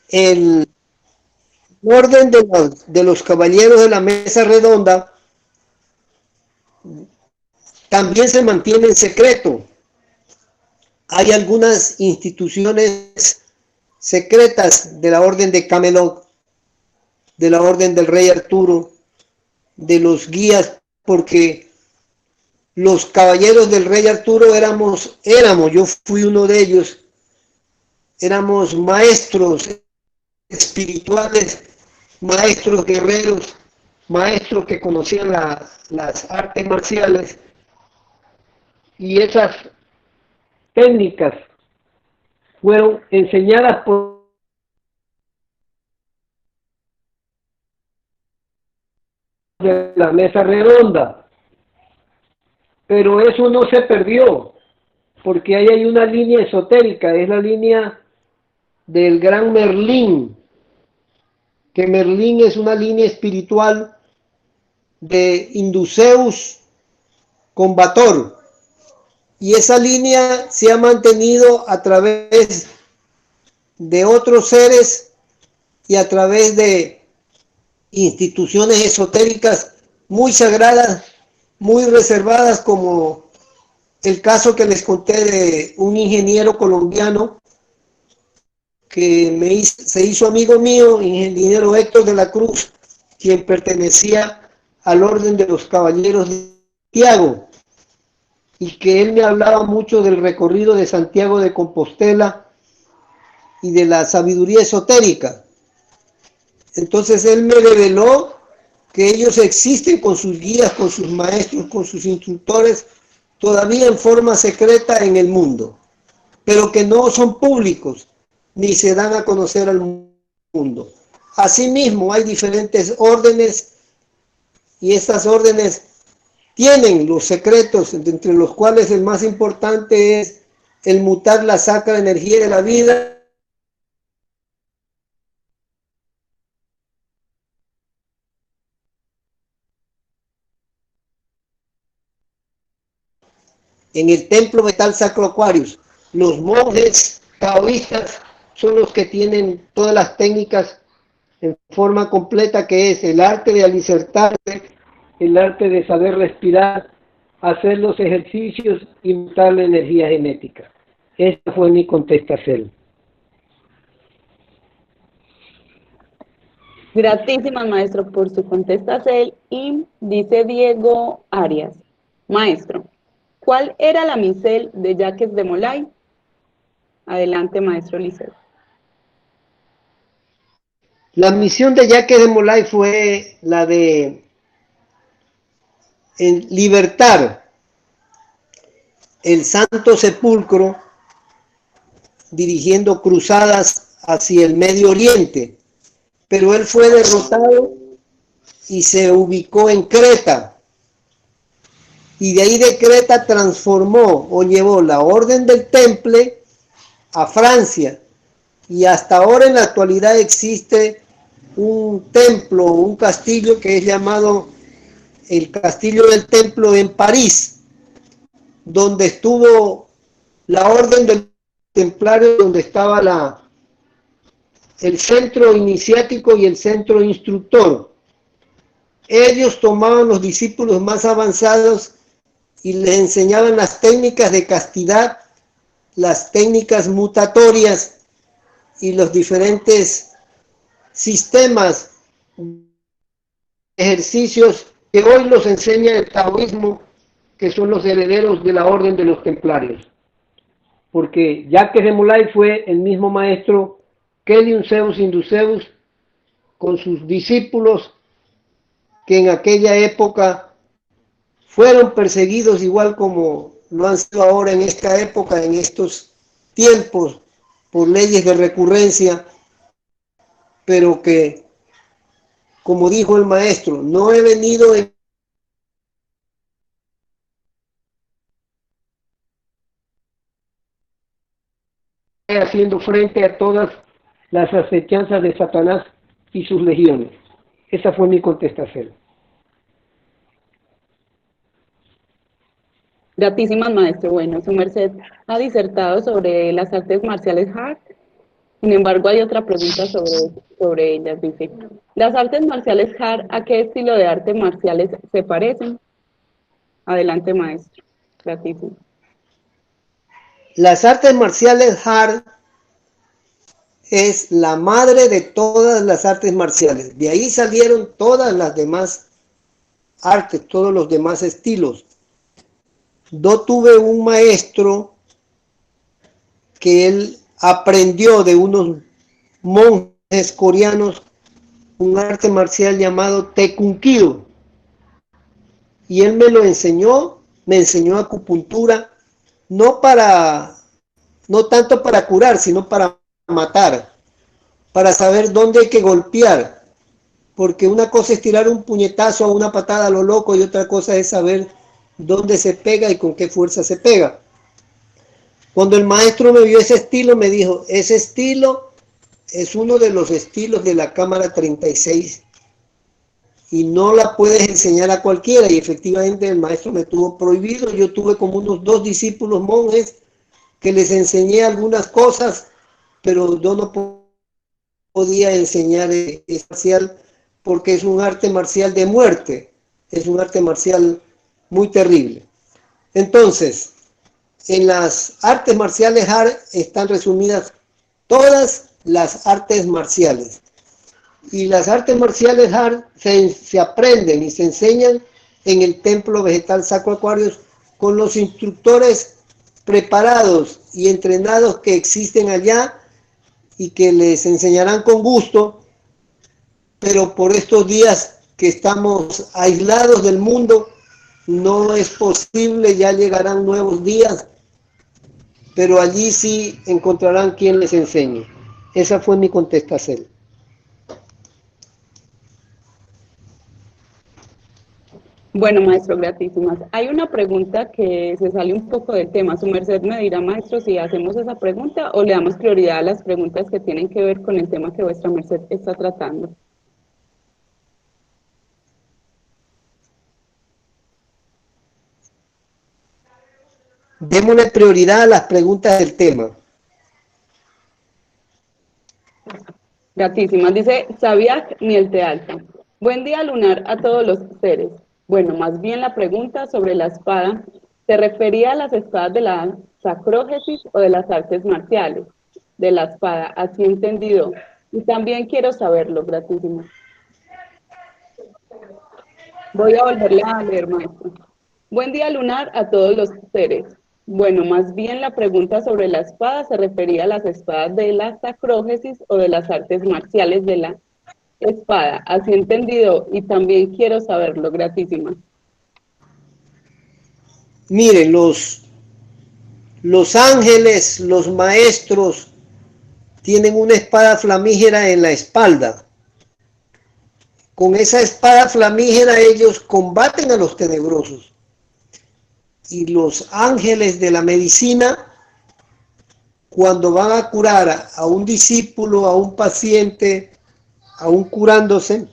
El orden de los caballeros de la mesa redonda también se mantiene en secreto. Hay algunas instituciones secretas de la orden de Camelot, de la orden del rey Arturo, de los guías, porque los caballeros del rey Arturo éramos, yo fui uno de ellos, éramos maestros espirituales, maestros guerreros, maestros que conocían las artes marciales, y esas técnicas fueron enseñadas por la mesa redonda, pero eso no se perdió, porque ahí hay una línea esotérica, es la línea del gran Merlín, que Merlín es una línea espiritual de Induceus Combator, y esa línea se ha mantenido a través de otros seres y a través de instituciones esotéricas muy sagradas, muy reservadas, como el caso que les conté de un ingeniero colombiano que se hizo amigo mío, ingeniero Héctor de la Cruz, quien pertenecía al orden de los caballeros de Santiago, y que él me hablaba mucho del recorrido de Santiago de Compostela y de la sabiduría esotérica. Entonces él me reveló que ellos existen con sus guías, con sus maestros, con sus instructores, todavía en forma secreta en el mundo, pero que no son públicos, ni se dan a conocer al mundo. Asimismo, hay diferentes órdenes, y estas órdenes tienen los secretos, entre los cuales el más importante es el mutar la sacra energía de la vida en el templo metal Sacro Aquarius. Los monjes taoístas son los que tienen todas las técnicas en forma completa, que es el arte de alicertarse, el arte de saber respirar, hacer los ejercicios y montar la energía genética. Esta fue mi contestación. Gratísimas, maestro, por su contestación. Y dice Diego Arias, maestro, ¿cuál era la micel de Jacques de Molay? Adelante, maestro Liceo. La misión de Jacques de Molay fue la de libertar el Santo Sepulcro, dirigiendo cruzadas hacia el Medio Oriente, pero él fue derrotado y se ubicó en Creta, y de ahí de Creta transformó o llevó la Orden del Temple a Francia, y hasta ahora en la actualidad existe un templo, un castillo que es llamado el Castillo del Templo en París, donde estuvo la Orden del Templario, donde estaba el centro iniciático y el centro instructor. Ellos tomaban los discípulos más avanzados y les enseñaban las técnicas de castidad, las técnicas mutatorias y los diferentes sistemas, ejercicios que hoy los enseña el taoísmo, que son los herederos de la Orden de los Templarios. Porque Jacques de Molay fue el mismo maestro que Dionysius Induceus con sus discípulos, que en aquella época fueron perseguidos igual como lo han sido ahora en esta época, en estos tiempos, por leyes de recurrencia, pero que, como dijo el maestro, no he venido haciendo frente a todas las acechanzas de Satanás y sus legiones. Esa fue mi contestación. Gratísimas, maestro. Bueno, su merced ha disertado sobre las artes marciales Hart. Sin embargo, hay otra pregunta sobre ellas. Dice, ¿las artes marciales Hart a qué estilo de artes marciales se parecen? Adelante, maestro. Gratísimo. Las artes marciales Hart es la madre de todas las artes marciales. De ahí salieron todas las demás artes, todos los demás estilos. Yo tuve un maestro que él aprendió de unos monjes coreanos un arte marcial llamado Taekwondo, y él me enseñó acupuntura, no tanto para curar, sino para matar, para saber dónde hay que golpear, porque una cosa es tirar un puñetazo o una patada a lo loco y otra cosa es saber dónde se pega y con qué fuerza se pega. Cuando el maestro me vio ese estilo, me dijo, ese estilo es uno de los estilos de la Cámara 36 y no la puedes enseñar a cualquiera. Y efectivamente el maestro me tuvo prohibido. Yo tuve como unos 2 discípulos monjes que les enseñé algunas cosas, pero yo no podía enseñar arte marcial porque es un arte marcial de muerte, es un arte marcial muy terrible. Entonces, en las artes marciales Hart están resumidas todas las artes marciales. Y las artes marciales Hart se aprenden y se enseñan en el Templo Vegetal Sacro Aquarius con los instructores preparados y entrenados que existen allá y que les enseñarán con gusto, pero por estos días que estamos aislados del mundo, no es posible, ya llegarán nuevos días, pero allí sí encontrarán quien les enseñe. Esa fue mi contestación. Bueno, maestro, gratísimas. Hay una pregunta que se sale un poco del tema. Su merced me dirá, maestro, si hacemos esa pregunta o le damos prioridad a las preguntas que tienen que ver con el tema que vuestra merced está tratando. Démosle prioridad a las preguntas del tema. Gratísimas. Dice Sabiac Mielte Alta. Buen día lunar a todos los seres. Bueno, más bien la pregunta sobre la espada se refería a las espadas de la sacrógesis o de las artes marciales. De la espada, así entendido. Y también quiero saberlo, gratísimo. Voy a volverle a leer, maestro. Buen día lunar a todos los seres. Bueno, más bien la pregunta sobre la espada se refería a las espadas de la sacrógesis o de las artes marciales de la espada, así entendido, y también quiero saberlo, gratísima. Miren, los ángeles, los maestros, tienen una espada flamígera en la espalda. Con esa espada flamígera ellos combaten a los tenebrosos. Y los ángeles de la medicina, cuando van a curar a un discípulo, a un paciente, aún curándose,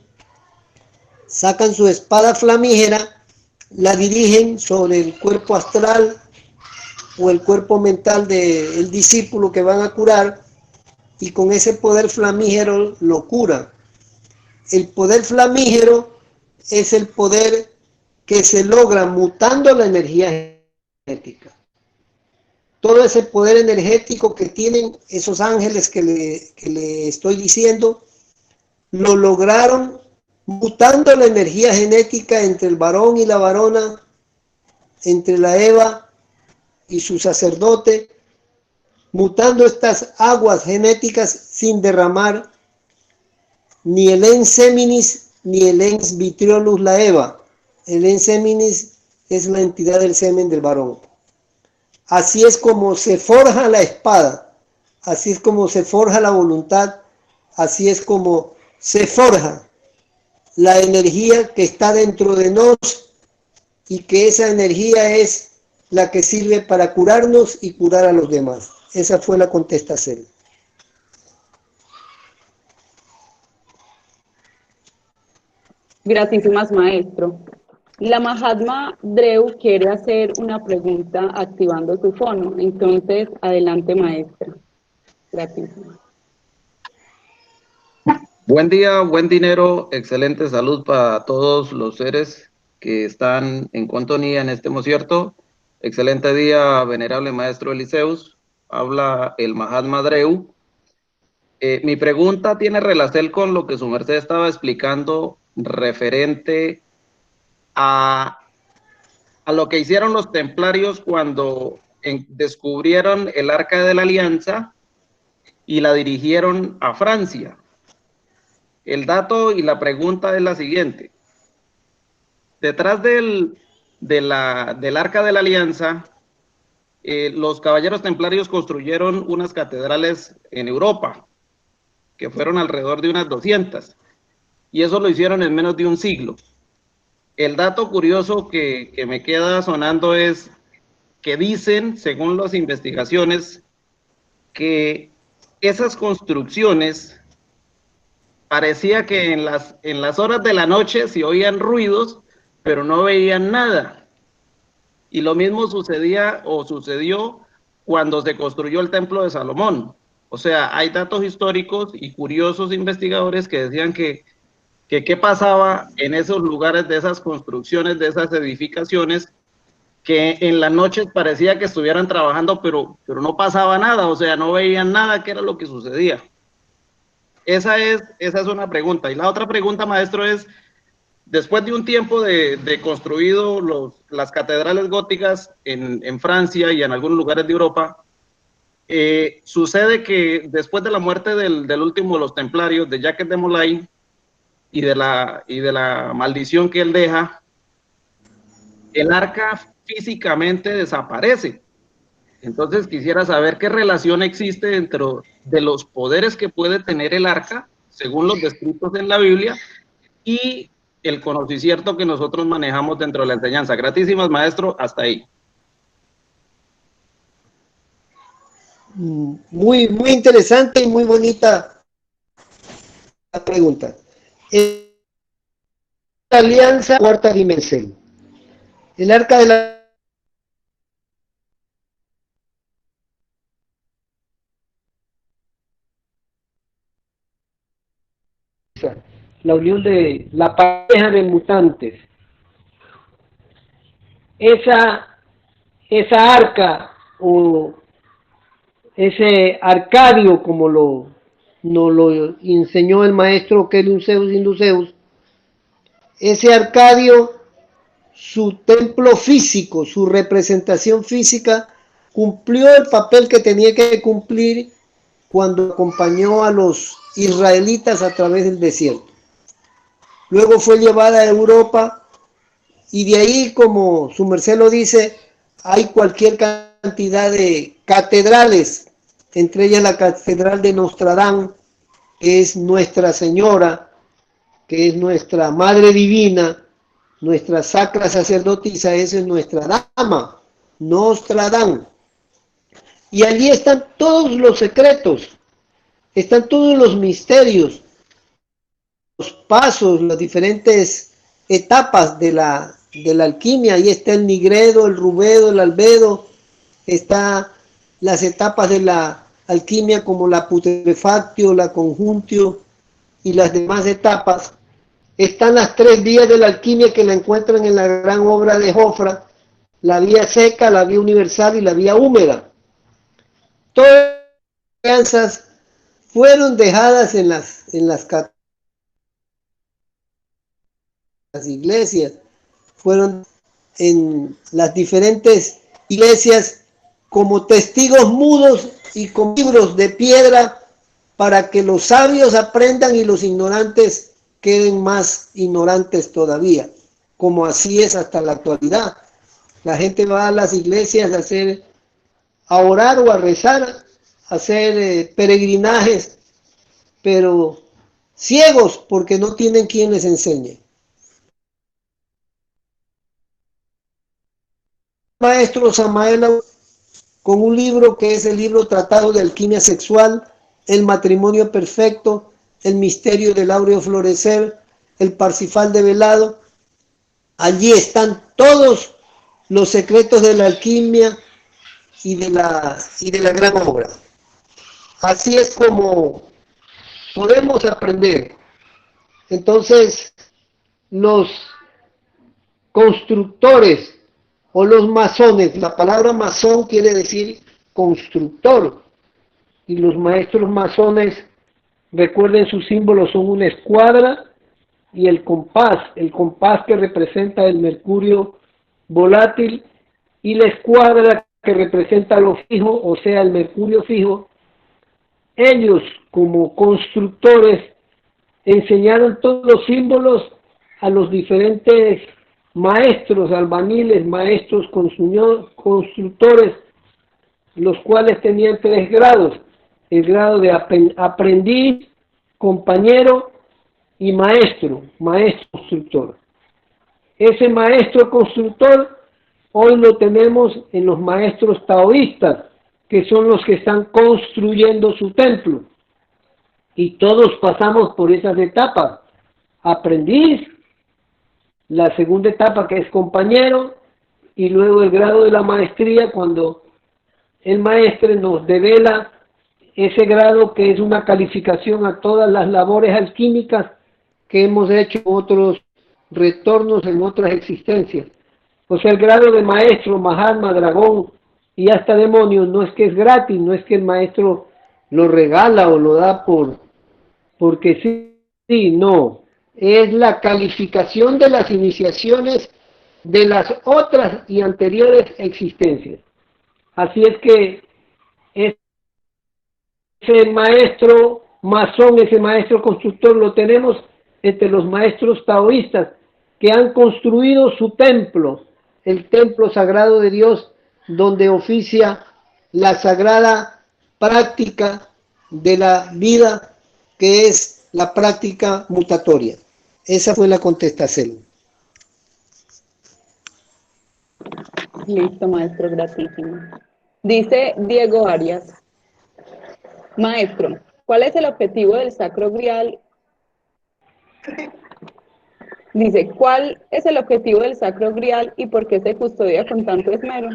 sacan su espada flamígera, la dirigen sobre el cuerpo astral o el cuerpo mental del discípulo que van a curar, y con ese poder flamígero lo curan. El poder flamígero es el poder que se logra mutando la energía genética. Todo ese poder energético que tienen esos ángeles que le estoy diciendo, lo lograron mutando la energía genética entre el varón y la varona, entre la Eva y su sacerdote, mutando estas aguas genéticas sin derramar ni el ens seminis ni el ens vitriolus la Eva. El ens seminis es la entidad del semen del varón. Así es como se forja la espada, así es como se forja la voluntad, así es como se forja la energía que está dentro de nosotros, y que esa energía es la que sirve para curarnos y curar a los demás. Esa fue la contestación. Gratísimas, maestro. La Mahatma Dreu quiere hacer una pregunta activando su fono. Entonces, adelante, maestra. Gratísimas. Buen día, buen dinero, excelente salud para todos los seres que están en sintonía en este concierto. Excelente día, venerable maestro Eliseus. Habla el Mahatma Dreu. Mi pregunta tiene relación con lo que su merced estaba explicando referente a lo que hicieron los templarios cuando descubrieron el Arca de la Alianza y la dirigieron a Francia. El dato y la pregunta es la siguiente. Detrás del Arca de la Alianza, los caballeros templarios construyeron unas catedrales en Europa, que fueron alrededor de unas 200, y eso lo hicieron en menos de un siglo. El dato curioso que me queda sonando es que dicen, según las investigaciones, que esas construcciones parecía que en las horas de la noche se oían ruidos, pero no veían nada. Y lo mismo sucedía o sucedió cuando se construyó el Templo de Salomón. O sea, hay datos históricos y curiosos investigadores que decían que qué pasaba en esos lugares de esas construcciones, de esas edificaciones, que en las noches parecía que estuvieran trabajando, pero no pasaba nada, o sea, no veían nada, qué era lo que sucedía. Esa es una pregunta. Y la otra pregunta, maestro, es, después de un tiempo de construido las catedrales góticas en Francia y en algunos lugares de Europa, sucede que después de la muerte del último de los templarios, de Jacques de Molay, y de la maldición que él deja, el arca físicamente desaparece. Entonces quisiera saber qué relación existe dentro de los poderes que puede tener el arca, según los descritos en la Biblia, y el conocimiento que nosotros manejamos dentro de la enseñanza. Gratísimas, maestro, hasta ahí. Muy, muy interesante y muy bonita la pregunta. La alianza, cuarta dimensión. El arca de la la unión de la pareja de mutantes. Esa arca o ese Arcadio, como nos lo enseñó el maestro Kelium Zeus Induceus, ese Arcadio, su templo físico, su representación física, cumplió el papel que tenía que cumplir cuando acompañó a los israelitas a través del desierto. Luego fue llevada a Europa y de ahí, como su merced lo dice, hay cualquier cantidad de catedrales, entre ellas la catedral de Notre Dame, que es Nuestra Señora, que es nuestra Madre Divina, nuestra sacra sacerdotisa, esa es nuestra Dama, Nostra Dame. Y allí están todos los secretos, están todos los misterios, los pasos, las diferentes etapas de la alquimia. Ahí está el nigredo, el rubedo, el albedo, está las etapas de la alquimia como la putrefactio, la conjuntio y las demás etapas. Están las 3 vías de la alquimia que la encuentran en la gran obra de Jofra, la vía seca, la vía universal y la vía húmeda. Todas las enseñanzas fueron dejadas en las iglesias, fueron en las diferentes iglesias como testigos mudos y con libros de piedra para que los sabios aprendan y los ignorantes queden más ignorantes todavía, como así es hasta la actualidad. La gente va a las iglesias a orar o a rezar, a hacer peregrinajes, pero ciegos porque no tienen quien les enseñe. Maestro Samael con un libro que es el libro Tratado de Alquimia Sexual, El Matrimonio Perfecto, El Misterio del Áureo Florecer, El Parsifal Develado. Allí están todos los secretos de la alquimia y de la gran obra. Así es como podemos aprender. Entonces, los constructores o los masones, la palabra masón quiere decir constructor, y los maestros masones, recuerden, sus símbolos son una escuadra y el compás que representa el mercurio volátil, y la escuadra que representa lo fijo, o sea, el mercurio fijo. Ellos, como constructores, enseñaron todos los símbolos a los diferentes maestros, albañiles, maestros constructores, los cuales tenían 3 grados: el grado de aprendiz, compañero y maestro constructor. Ese maestro constructor hoy lo tenemos en los maestros taoístas, que son los que están construyendo su templo. Y todos pasamos por esas etapas: aprendiz, la segunda etapa que es compañero, y luego el grado de la maestría, cuando el maestro nos devela ese grado que es una calificación a todas las labores alquímicas que hemos hecho en otros retornos, en otras existencias. O sea, el grado de maestro, Mahatma, dragón y hasta demonio, no es que es gratis, no es que el maestro lo regala o lo da porque sí, no. Es la calificación de las iniciaciones de las otras y anteriores existencias. Así es que ese maestro masón, ese maestro constructor, lo tenemos entre los maestros taoístas que han construido su templo, el templo sagrado de Dios, donde oficia la sagrada práctica de la vida, que es la práctica mutatoria. Esa fue la contestación. Listo, maestro, gratísimo. Dice Diego Arias: maestro, ¿cuál es el objetivo del Sacro Grial? Dice, ¿cuál es el objetivo del Sacro Grial y por qué se custodia con tanto esmero?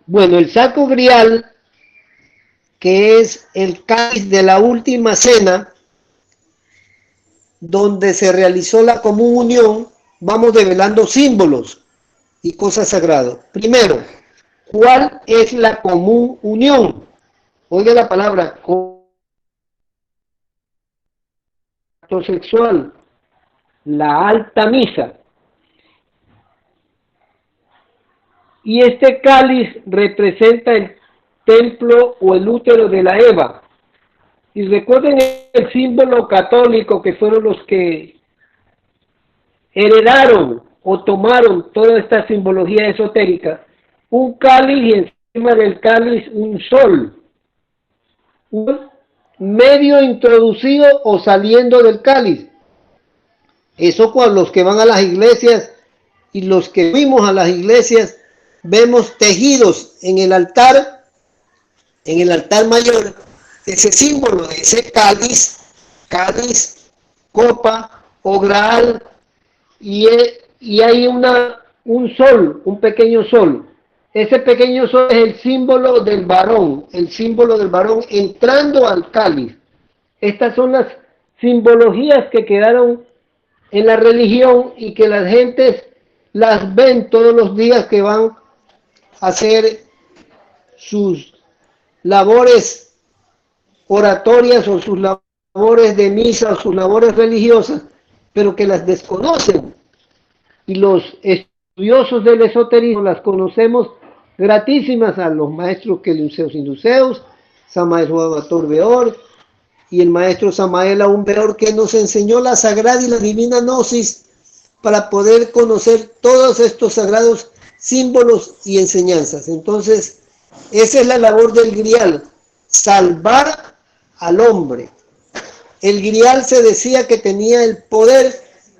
Bueno, el Sacro Grial que es el cáliz de la última cena, donde se realizó la común unión, vamos develando símbolos y cosas sagradas. Primero, ¿cuál es la común unión? Oiga la palabra, acto sexual, la alta misa. Y este cáliz representa el templo o el útero de la Eva. Y recuerden el símbolo católico que fueron los que heredaron o tomaron toda esta simbología esotérica. Un cáliz y encima del cáliz un sol. Un medio introducido o saliendo del cáliz. Eso cuando los que van a las iglesias y los que fuimos a las iglesias, vemos tejidos en el altar mayor, ese símbolo de ese cáliz, copa o graal, y hay un sol, un pequeño sol. Ese pequeño sol es el símbolo del varón entrando al cáliz. Estas son las simbologías que quedaron en la religión y que las gentes las ven todos los días que van a hacer sus labores oratorias o sus labores de misa o sus labores religiosas, pero que las desconocen. Y los estudiosos del esoterismo las conocemos gratísimas a los maestros Kelimseus Induceus, Samael Joabator Beor y el maestro Samael Aún Beor, que nos enseñó la sagrada y la divina gnosis para poder conocer todos estos sagrados símbolos y enseñanzas. Entonces, esa es la labor del grial, salvar al hombre. El grial se decía que tenía el poder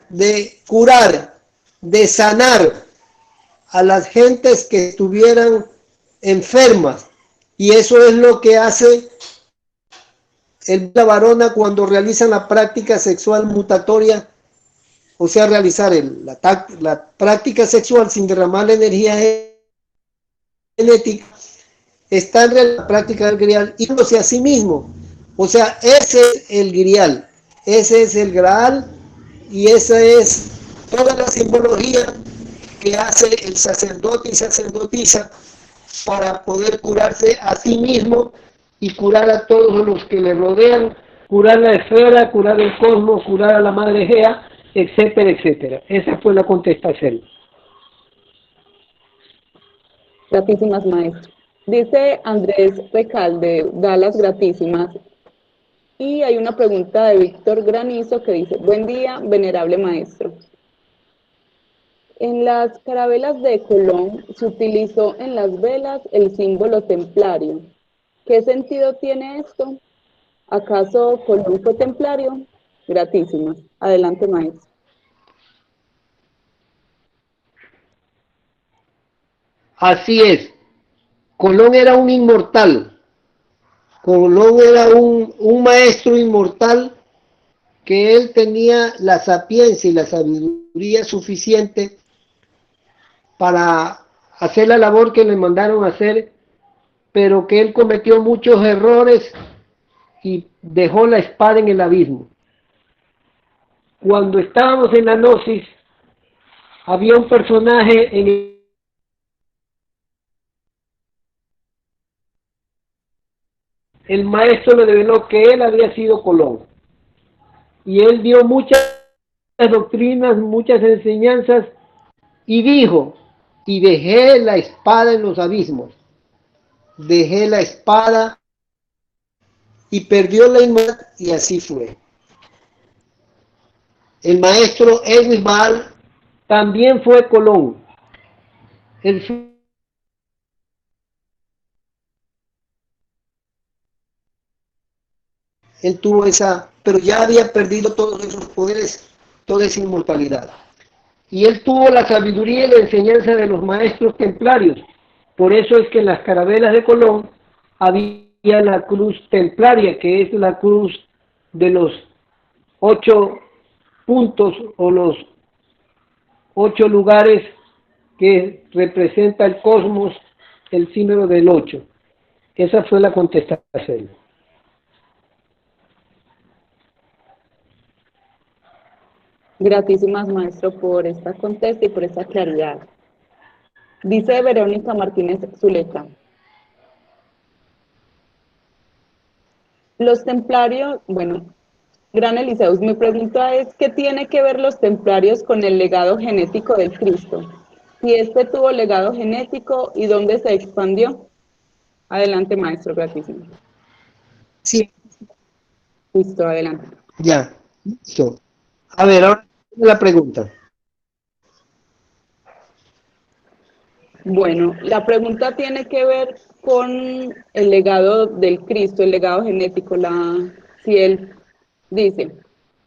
de curar, de sanar a las gentes que estuvieran enfermas, y eso es lo que hace la varona cuando realizan la práctica sexual mutatoria, o sea, realizar la práctica sexual sin derramar la energía genética. Está en la práctica del grial y a sí mismo. O sea, ese es el grial, ese es el graal, y esa es toda la simbología que hace el sacerdote y sacerdotisa para poder curarse a sí mismo y curar a todos los que le rodean, curar la esfera, curar el cosmos, curar a la madre Gea, etcétera, etcétera. Esa fue la contestación. Gratísimas, maestro. Dice Andrés Recalde, da las gratísimas. Y hay una pregunta de Víctor Granizo que dice: buen día, venerable maestro. En las carabelas de Colón se utilizó en las velas el símbolo templario. ¿Qué sentido tiene esto? ¿Acaso Colón fue templario? Gratísimas. Adelante, maestro. Así es. Colón era un inmortal. Colón era un maestro inmortal, que él tenía la sapiencia y la sabiduría suficiente para hacer la labor que le mandaron a hacer, pero que él cometió muchos errores y dejó la espada en el abismo. Cuando estábamos en la gnosis, había un personaje en el maestro le reveló que él había sido Colón, y él dio muchas doctrinas, muchas enseñanzas, y dijo: y dejé la espada en los abismos, dejé la espada, y perdió la inmortalidad, y así fue. El maestro Edwin Baal también fue Colón. Él tuvo esa, pero ya había perdido todos esos poderes, toda esa inmortalidad. Y él tuvo la sabiduría y la enseñanza de los maestros templarios. Por eso es que en las carabelas de Colón había la cruz templaria, que es la cruz de los 8 puntos o los 8 lugares que representa el cosmos, el símbolo del 8. Esa fue la contestación. Gratísimas, maestro, por esta contesta y por esta claridad. Dice Verónica Martínez Zuleta. Los templarios, bueno, Gran Eliseus, mi pregunta es, ¿qué tiene que ver los templarios con el legado genético del Cristo? Si este tuvo legado genético y dónde se expandió. Adelante, maestro, gratísimo. Sí. Listo, adelante. Ya, listo. A ver, ahora la pregunta. Bueno, la pregunta tiene que ver con el legado del Cristo, el legado genético. Si él dice,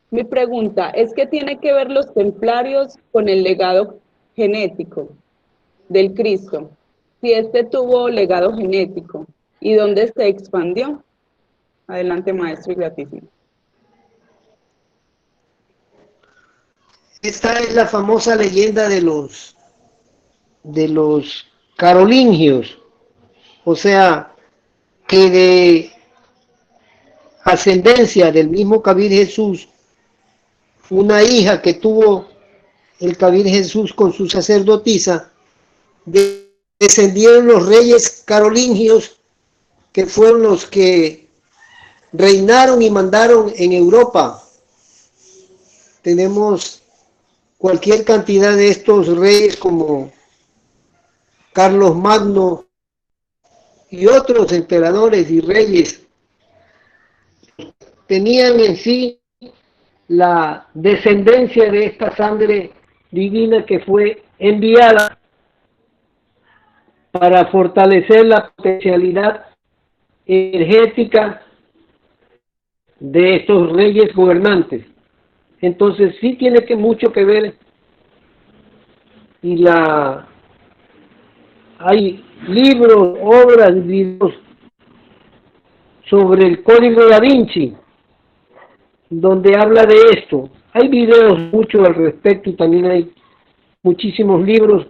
mi pregunta es, ¿qué tiene que ver los templarios con el legado genético del Cristo? Si este tuvo legado genético y dónde se expandió. Adelante, maestro, y gratísimo. Esta es la famosa leyenda de los carolingios, o sea, que de ascendencia del mismo Cabir Jesús, una hija que tuvo el Cabir Jesús con su sacerdotisa, descendieron los reyes carolingios, que fueron los que reinaron y mandaron en Europa. Tenemos cualquier cantidad de estos reyes como Carlos Magno y otros emperadores y reyes. Tenían en sí la descendencia de esta sangre divina que fue enviada para fortalecer la potencialidad energética de estos reyes gobernantes. Entonces sí tiene mucho que ver, y hay libros, obras, videos sobre el Código Da Vinci, donde habla de esto. Hay videos mucho al respecto y también hay muchísimos libros,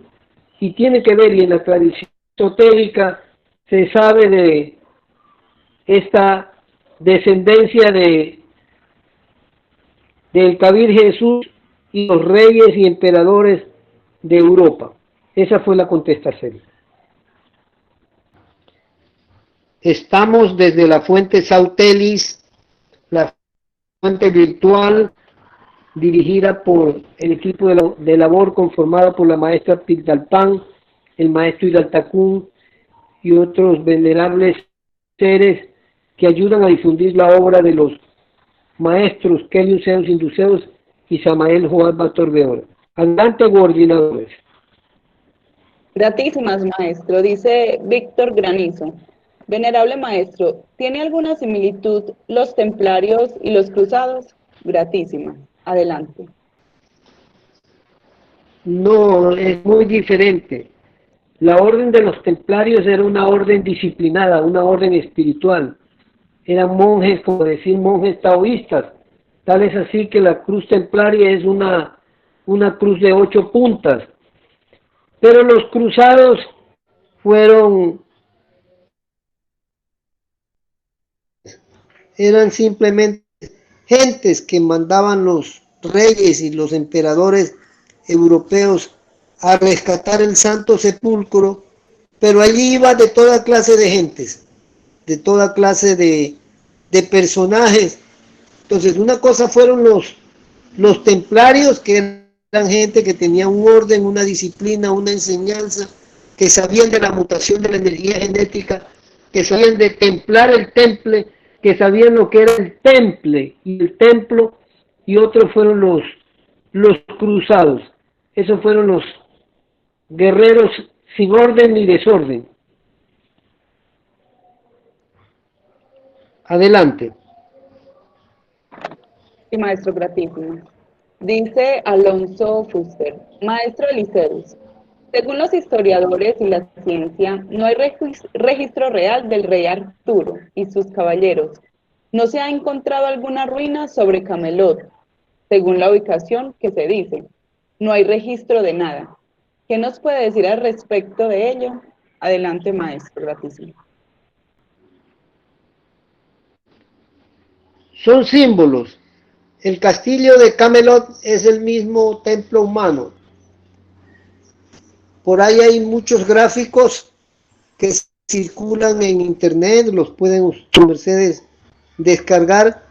y tiene que ver, y en la tradición esotérica se sabe de esta descendencia del Cabir Jesús y los reyes y emperadores de Europa. Esa fue la contestación. Estamos desde la fuente Sautelis, la fuente virtual dirigida por el equipo de labor conformado por la maestra Pigdalpan, el maestro Hidaltacún y otros venerables seres que ayudan a difundir la obra de los maestros Kelius Zeus Induceus y Samael Joab Batorbeor. Adelante, coordinadores. Gratísimas, maestro, dice Víctor Granizo. Venerable maestro, ¿tiene alguna similitud los templarios y los cruzados? Gratísima. Adelante. No, es muy diferente. La orden de los templarios era una orden disciplinada, una orden espiritual. Eran monjes, como decir, monjes taoístas. Tal es así que la cruz templaria es una cruz de 8 puntas. Pero los cruzados eran simplemente gentes que mandaban los reyes y los emperadores europeos a rescatar el Santo Sepulcro, pero allí iba de toda clase de gentes, de toda clase de personajes. Entonces, una cosa fueron los templarios, que eran gente que tenía un orden, una disciplina, una enseñanza, que sabían de la mutación de la energía genética, que sabían de templar el temple, que sabían lo que era el temple y el templo, y otros fueron los cruzados. Esos fueron los guerreros sin orden ni desorden. Adelante. Sí, maestro, gratísimo. Dice Alonso Fuster, maestro Eliseus, según los historiadores y la ciencia, no hay registro real del rey Arturo y sus caballeros. No se ha encontrado alguna ruina sobre Camelot, según la ubicación que se dice. No hay registro de nada. ¿Qué nos puede decir al respecto de ello? Adelante, maestro, gratísimo. son símbolos. El castillo de Camelot es el mismo templo humano. Por ahí hay muchos gráficos que circulan en internet, los pueden ustedes descargar.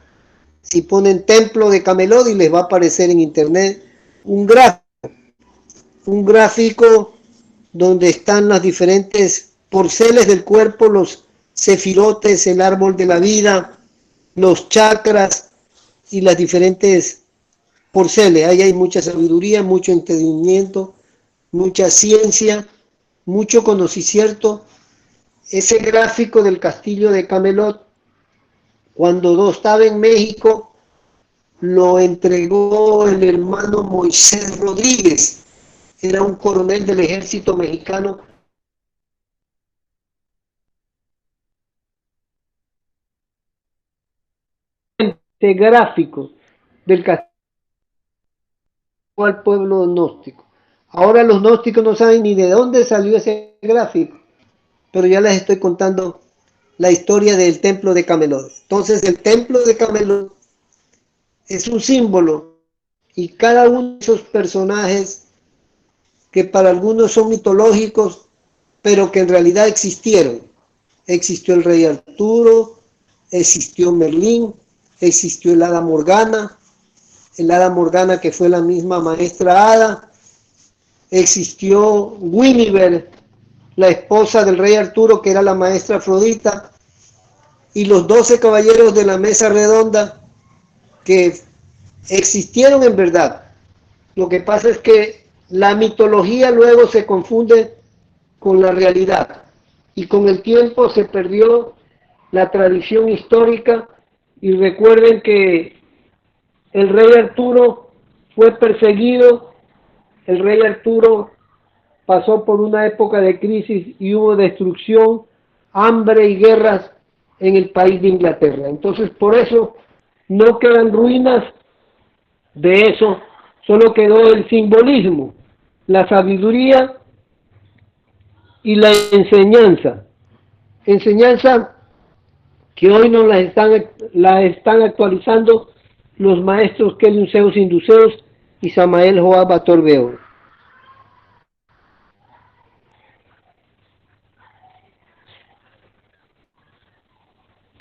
Si ponen templo de Camelot y les va a aparecer en internet un gráfico donde están las diferentes porceles del cuerpo, los sefirotes, el árbol de la vida, los chakras y las diferentes porceles. Ahí hay mucha sabiduría, mucho entendimiento, mucha ciencia, mucho conocimiento. Ese gráfico del castillo de Camelot, cuando estaba en México, lo entregó el hermano Moisés Rodríguez, era un coronel del ejército mexicano. Este gráfico del castillo al pueblo gnóstico. Ahora los gnósticos no saben ni de dónde salió ese gráfico, pero ya les estoy contando la historia del templo de Camelot. Entonces el templo de Camelot es un símbolo y cada uno de esos personajes que para algunos son mitológicos, pero que en realidad existieron. Existió el rey Arturo, existió Merlín, existió el hada Morgana que fue la misma maestra hada, existió Guinevere, la esposa del rey Arturo, que era la maestra Afrodita, y los 12 caballeros de la mesa redonda, que existieron en verdad. Lo que pasa es que la mitología luego se confunde con la realidad, y con el tiempo se perdió la tradición histórica. Y recuerden que el rey Arturo fue perseguido, el rey Arturo pasó por una época de crisis y hubo destrucción, hambre y guerras en el país de Inglaterra. Entonces por eso no quedan ruinas de eso, solo quedó el simbolismo, la sabiduría y la enseñanza. Enseñanza que hoy nos la están actualizando los maestros Keliun Zeus Induceus y Samael Joab Atorbeo.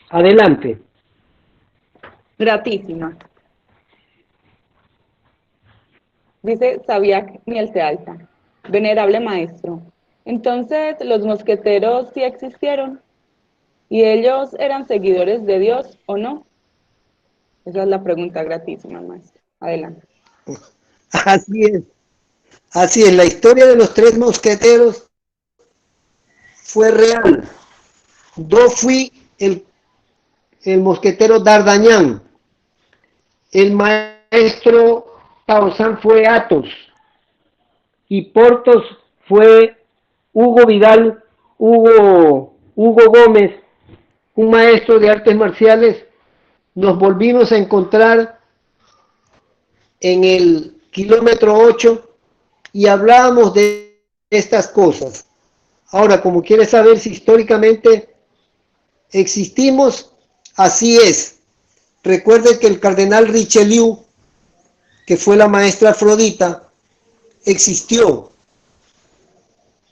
Adelante. Gratísima. Dice Sabiac Mielce Alta, venerable maestro. Entonces, ¿los mosqueteros sí existieron? ¿Y ellos eran seguidores de Dios o no? Esa es la pregunta gratísima, maestro. Adelante. Así es. Así es, la historia de los 3 mosqueteros fue real. Yo fui el mosquetero D'Artagnan. El maestro Tarzán fue Athos. Y Porthos fue Hugo Vidal, Hugo Gómez, un maestro de artes marciales. Nos volvimos a encontrar en el kilómetro 8 y hablábamos de estas cosas. Ahora, como quieres saber si históricamente existimos, así es. Recuerden que el cardenal Richelieu, que fue la maestra Afrodita, existió.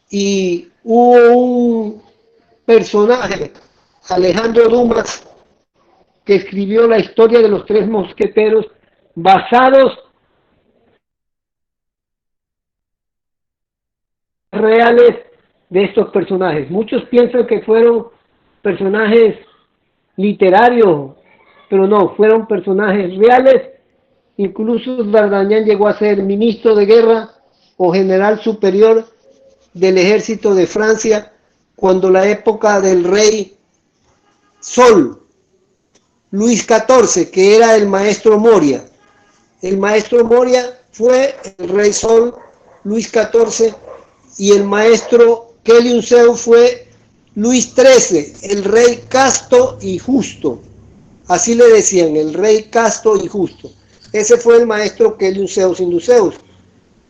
Y hubo un personaje, Alejandro Dumas, que escribió la historia de los 3 mosqueteros basados en reales de estos personajes. Muchos piensan que fueron personajes literarios, pero no, fueron personajes reales. Incluso D'Artagnan llegó a ser ministro de guerra o general superior del ejército de Francia cuando la época del rey Sol, Luis XIV, que era el maestro Moria. El maestro Moria fue el rey Sol, Luis XIV, y el maestro Keliun Zeus fue Luis XIII, el rey casto y justo. Así le decían, el rey casto y justo. Ese fue el maestro Keliun Zeus Induceus.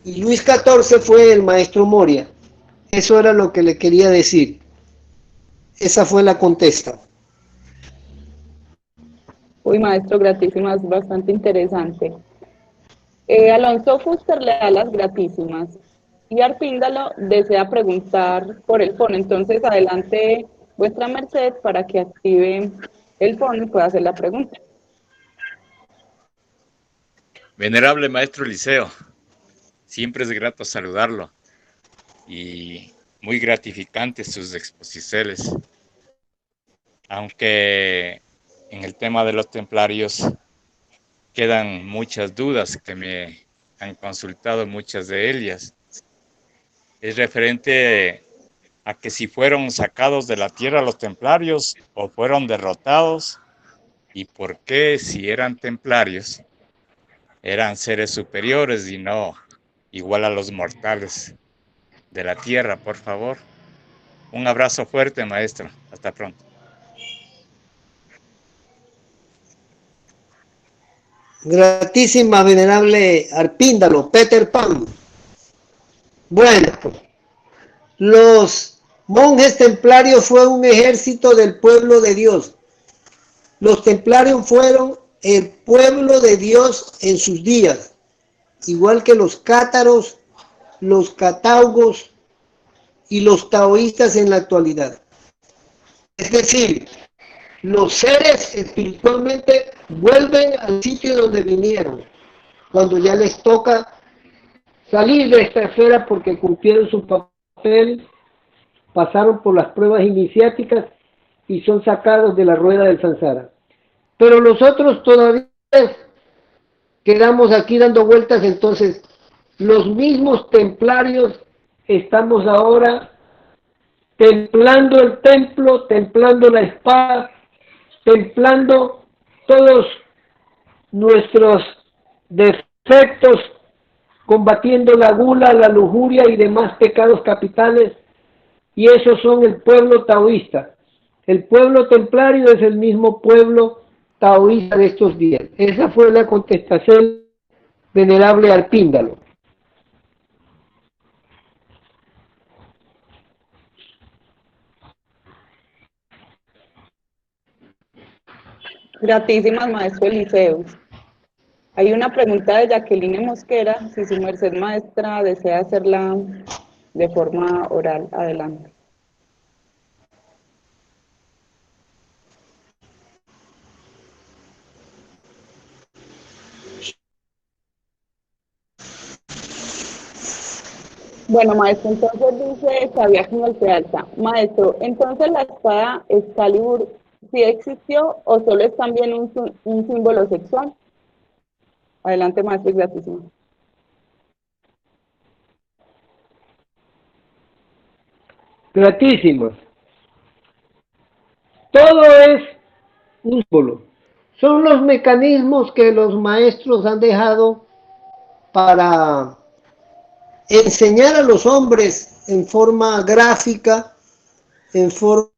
Y Luis XIV fue el maestro Moria. Eso era lo que le quería decir. Esa fue la contesta. Uy, maestro, gratísimas, bastante interesante. Alonso Fuster le da las gratísimas y Arpíndalo desea preguntar por el fono. Entonces, adelante vuestra merced para que active el fono y pueda hacer la pregunta. Venerable maestro Eliseo, siempre es grato saludarlo y muy gratificantes sus exposiciones. Aunque en el tema de los templarios quedan muchas dudas que me han consultado, muchas de ellas. Es referente a que si fueron sacados de la tierra los templarios o fueron derrotados, y por qué, si eran templarios, eran seres superiores y no igual a los mortales de la tierra, por favor. Un abrazo fuerte, maestro. Hasta pronto. Gratísima, venerable Arpíndalo, Peter Pan. Bueno, los monjes templarios fue un ejército del pueblo de Dios. Los templarios fueron el pueblo de Dios en sus días, igual que los cátaros, los cataugos y los taoístas en la actualidad. Es decir, los seres espiritualmente vuelven al sitio donde vinieron, cuando ya les toca salir de esta esfera porque cumplieron su papel, pasaron por las pruebas iniciáticas y son sacados de la rueda del samsara. Pero nosotros todavía quedamos aquí dando vueltas, entonces los mismos templarios estamos ahora templando el templo, templando la espada, templando todos nuestros defectos, combatiendo la gula, la lujuria y demás pecados capitales, y esos son el pueblo taoísta. El pueblo templario es el mismo pueblo taoísta de estos días. Esa fue la contestación venerable Arpíndalo. Gratísimas, maestro Eliseo. Hay una pregunta de Jacqueline Mosquera, si su merced maestra desea hacerla de forma oral. Adelante. Bueno, maestro, entonces dice Xavier Nolte Alta. Maestro, entonces la espada Excalibur sí existió o solo es también un símbolo sexual. Adelante, maestro, gratísimo. Gratísimos. Todo es un símbolo. Son los mecanismos que los maestros han dejado para enseñar a los hombres en forma gráfica, en forma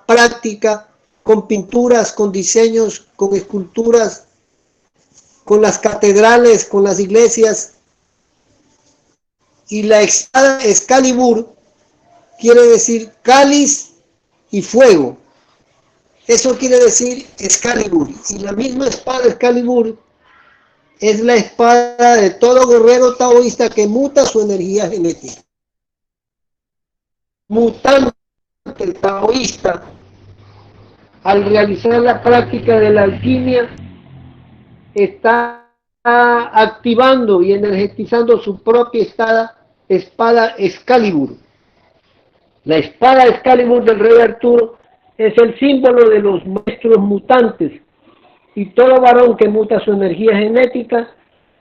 práctica, con pinturas, con diseños, con esculturas, con las catedrales, con las iglesias. Y la espada Excalibur quiere decir cáliz y fuego. Eso quiere decir Excalibur. Y la misma espada Excalibur es la espada de todo guerrero taoísta que muta su energía genética. Mutante taoísta, al realizar la práctica de la alquimia, está activando y energetizando su propia espada Excalibur. La espada Excalibur del rey Arturo es el símbolo de los maestros mutantes, y todo varón que muta su energía genética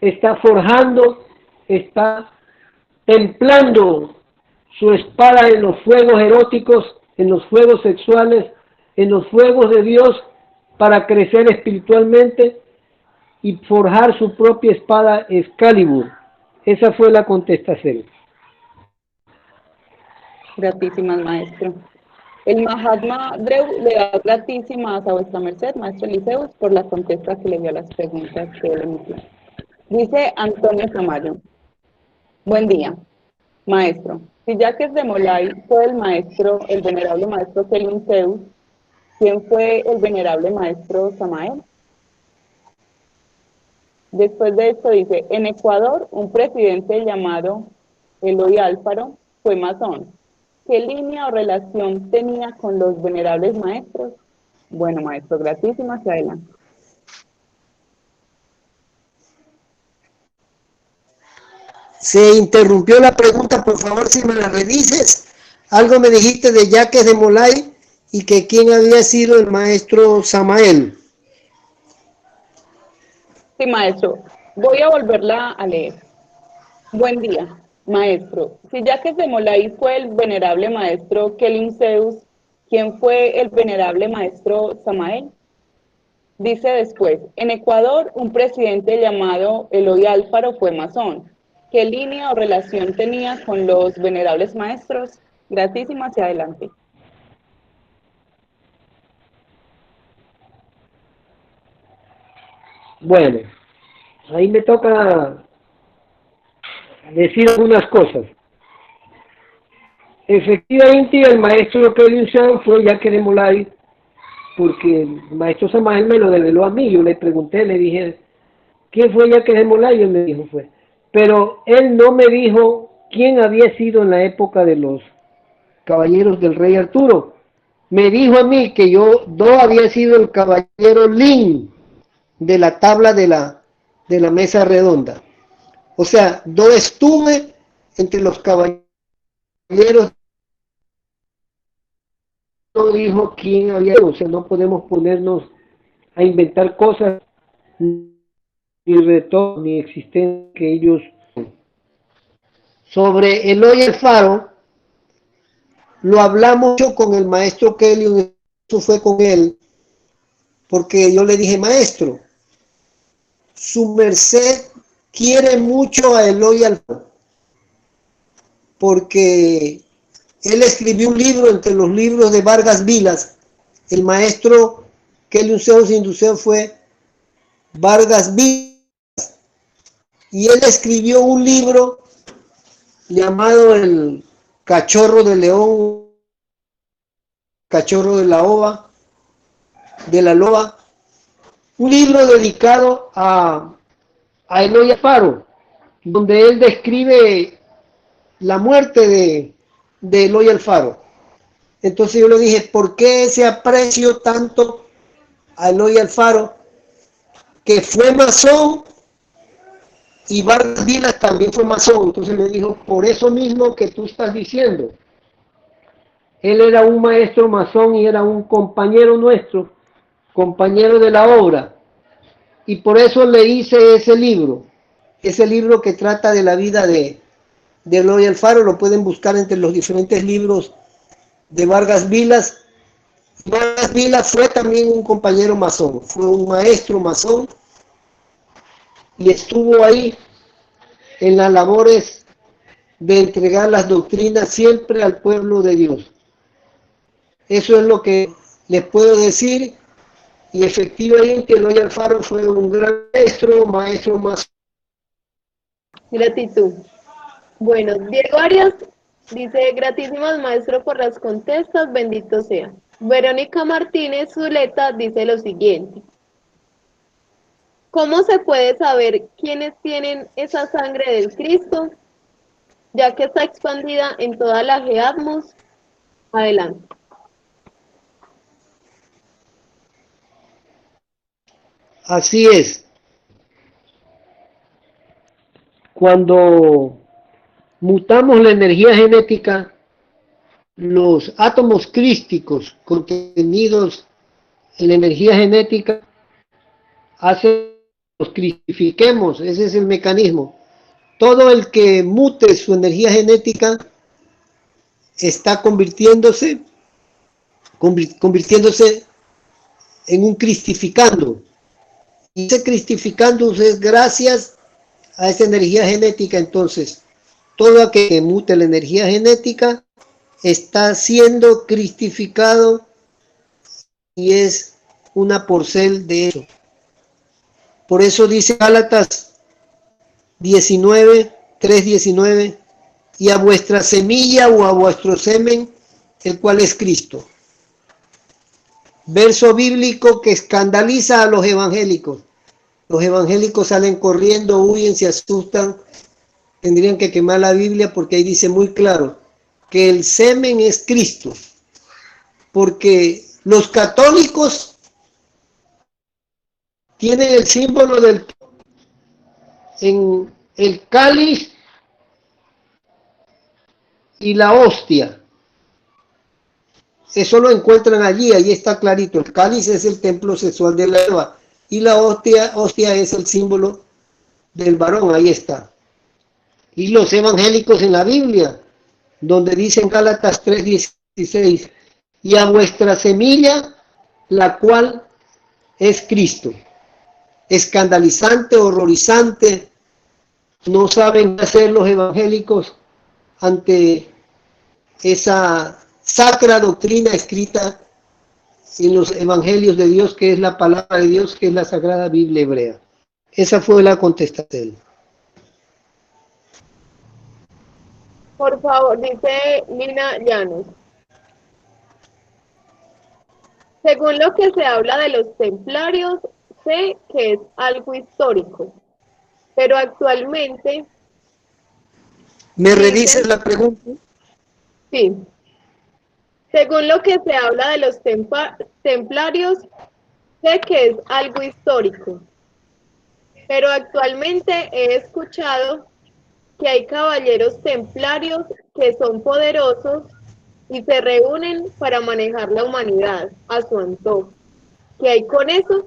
está forjando, está templando su espada en los fuegos eróticos, en los fuegos sexuales, en los fuegos de Dios, para crecer espiritualmente y forjar su propia espada Excalibur. Esa fue la contestación. Gratísimas, maestro. El Mahatma Dreu le da gratísimas a vuestra merced, maestro Eliseo, por la contesta que le dio a las preguntas que él emitió. Dice Antonio Tamayo. Buen día, maestro. Si Jacques de Molay fue el maestro, el venerable maestro Kelvin Zeus, ¿quién fue el venerable maestro Samael? Después de esto dice, en Ecuador, un presidente llamado Eloy Alfaro fue masón. ¿Qué línea o relación tenía con los venerables maestros? Bueno, maestro, gratísimo, hacia adelante. Se interrumpió la pregunta, por favor, si me la redices. Algo me dijiste de Jacques de Molay y que quién había sido el maestro Samael. Sí, maestro, voy a volverla a leer. Buen día, maestro. Si Jacques de Molay fue el venerable maestro Kelin Zeus, ¿quién fue el venerable maestro Samael? Dice después, en Ecuador, un presidente llamado Eloy Alfaro fue masón. ¿Qué línea o relación tenía con los venerables maestros? Gratísimo, hacia adelante. Bueno, ahí me toca decir algunas cosas. Efectivamente, el maestro Kelin Zeus fue Jacques de Molay, porque el maestro Samael me lo develó a mí. Yo le pregunté, le dije, ¿quién fue Jacques de Molay? Y él me dijo, fue. Pero él no me dijo quién había sido en la época de los caballeros del rey Arturo. Me dijo a mí que yo no había sido el caballero Lin de la tabla de la mesa redonda. O sea, no estuve entre los caballeros. No dijo quién había, o sea, no podemos ponernos a inventar cosas ni retorno ni existencia que ellos. Sobre Eloy Alfaro, lo hablamos mucho con el maestro Kelly, eso fue con él, porque yo le dije, maestro, su merced quiere mucho a Eloy Alfaro, porque él escribió un libro entre los libros de Vargas Vilas. El maestro Kelly Zeus Induceo fue Vargas Vilas, y él escribió un libro llamado El Cachorro de León, Cachorro de la Ova, de la Loba, un libro dedicado a Eloy Alfaro, donde él describe la muerte de Eloy Alfaro. Entonces yo le dije, ¿por qué ese aprecio tanto a Eloy Alfaro, que fue masón y Vargas Vilas también fue masón? Entonces me dijo, por eso mismo que tú estás diciendo. Él era un maestro masón y era un compañero nuestro, compañero de la obra. Y por eso le hice ese libro que trata de la vida de Eloy Alfaro. Lo pueden buscar entre los diferentes libros de Vargas Vilas. Vargas Vilas fue también un compañero masón, fue un maestro masón y estuvo ahí en las labores de entregar las doctrinas siempre al pueblo de Dios. Eso es lo que les puedo decir, y efectivamente Eloy Alfaro fue un gran maestro masón. Gratitud. Bueno, Diego Arias dice, gratísimos maestro por las contestas, bendito sea. Verónica Martínez Zuleta dice lo siguiente. ¿Cómo se puede saber quiénes tienen esa sangre del Cristo, ya que está expandida en toda la Geatmos? Adelante. Así es. Cuando mutamos la energía genética, los átomos crísticos contenidos en la energía genética hacen que los cristifiquemos. Ese es el mecanismo. Todo el que mute su energía genética está convirtiéndose en un cristificando. Y ese cristificando es gracias a esa energía genética. Entonces, todo aquel que mute la energía genética está siendo cristificado y es una porcel de eso. Por eso dice Gálatas 3:19, y a vuestra semilla o a vuestro semen, el cual es Cristo. verso bíblico que escandaliza a los evangélicos. Los evangélicos salen corriendo, huyen, se asustan. Tendrían que quemar la Biblia porque ahí dice muy claro que el semen es Cristo. Porque los católicos tienen el símbolo en el cáliz y la hostia. Eso lo encuentran allí, ahí está clarito. El cáliz es el templo sexual de la Eva y la hostia es el símbolo del varón, ahí está. Y los evangélicos en la Biblia, donde dice en Gálatas 3:16, y a vuestra semilla, la cual es Cristo. Escandalizante, horrorizante, no saben qué hacer los evangélicos ante esa sacra doctrina escrita en los evangelios de Dios, que es la palabra de Dios, que es la sagrada Biblia hebrea. Esa fue la contestación. Por favor, dice Lina Llanos. Según lo que se habla de los templarios, sé que es algo histórico, pero actualmente... ¿Me redices la pregunta? Sí. Según lo que se habla de los templarios, sé que es algo histórico, pero actualmente he escuchado que hay caballeros templarios que son poderosos y se reúnen para manejar la humanidad a su antojo. ¿Qué hay con eso?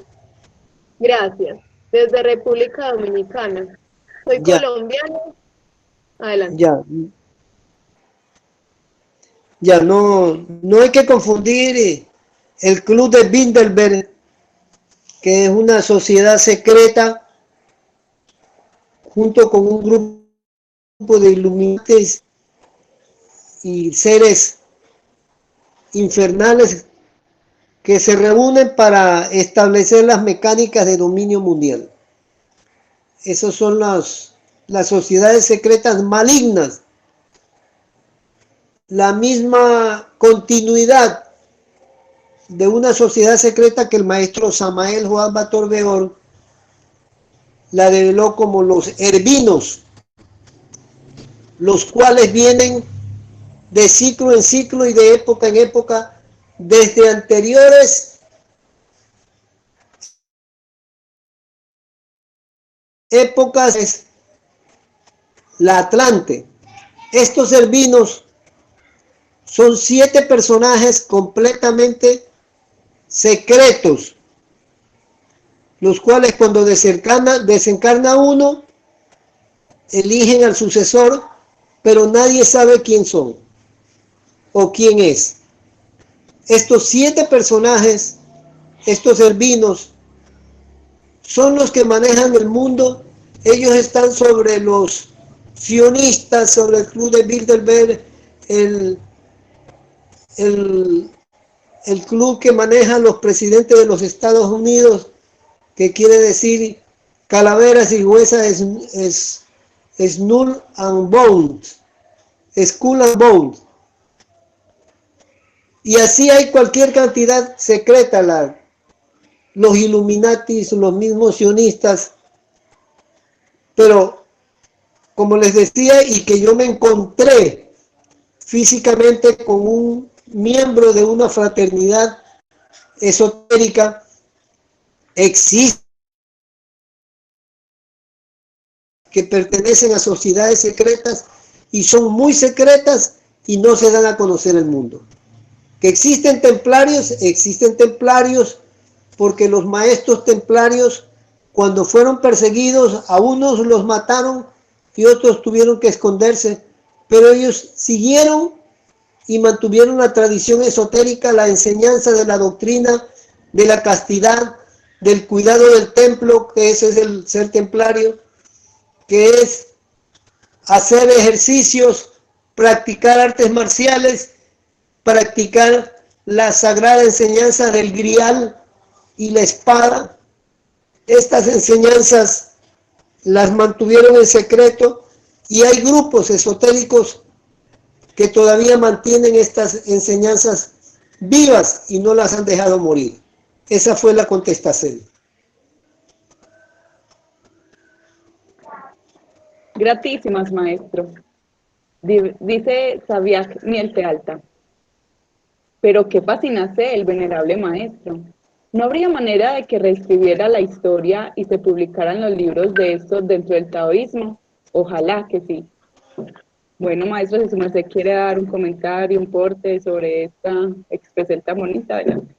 Gracias. Desde República Dominicana. Soy colombiano. Adelante. Ya, no hay que confundir el Club de Bilderberg, que es una sociedad secreta, junto con un grupo de iluminantes y seres infernales que se reúnen para establecer las mecánicas de dominio mundial. Esas son las sociedades secretas malignas. La misma continuidad de una sociedad secreta que el maestro Samael Joan Bator-Beor la develó como los herbinos, los cuales vienen de ciclo en ciclo y de época en época, desde anteriores épocas, la Atlante. Estos herbinos son 7 personajes completamente secretos, los cuales cuando desencarna uno, eligen al sucesor, pero nadie sabe quién son o quién es. Estos 7 personajes, estos herbinos, son los que manejan el mundo. Ellos están sobre los sionistas, sobre el Club de Bilderberg, el club que manejan los presidentes de los Estados Unidos, que quiere decir calaveras y huesas, es Skull and Bones. Y así hay cualquier cantidad secreta, los Illuminatis, los mismos sionistas. Pero, como les decía, y que yo me encontré físicamente con un miembro de una fraternidad esotérica, existe, que pertenecen a sociedades secretas y son muy secretas y no se dan a conocer al mundo. Que existen templarios porque los maestros templarios, cuando fueron perseguidos, a unos los mataron y otros tuvieron que esconderse, pero ellos siguieron y mantuvieron la tradición esotérica, la enseñanza de la doctrina de la castidad, del cuidado del templo, que ese es el ser templario, que es hacer ejercicios, practicar artes marciales, practicar la sagrada enseñanza del grial y la espada. Estas enseñanzas las mantuvieron en secreto y hay grupos esotéricos que todavía mantienen estas enseñanzas vivas y no las han dejado morir. Esa fue la contestación. Gratísimas, maestro. Dice Sabiac Miente Alta. Pero qué fascinase el venerable maestro. ¿No habría manera de que reescribiera la historia y se publicaran los libros de estos dentro del taoísmo? Ojalá que sí. Bueno, maestro, si su merced quiere dar un comentario, un porte sobre esta expresión tan bonita, adelante.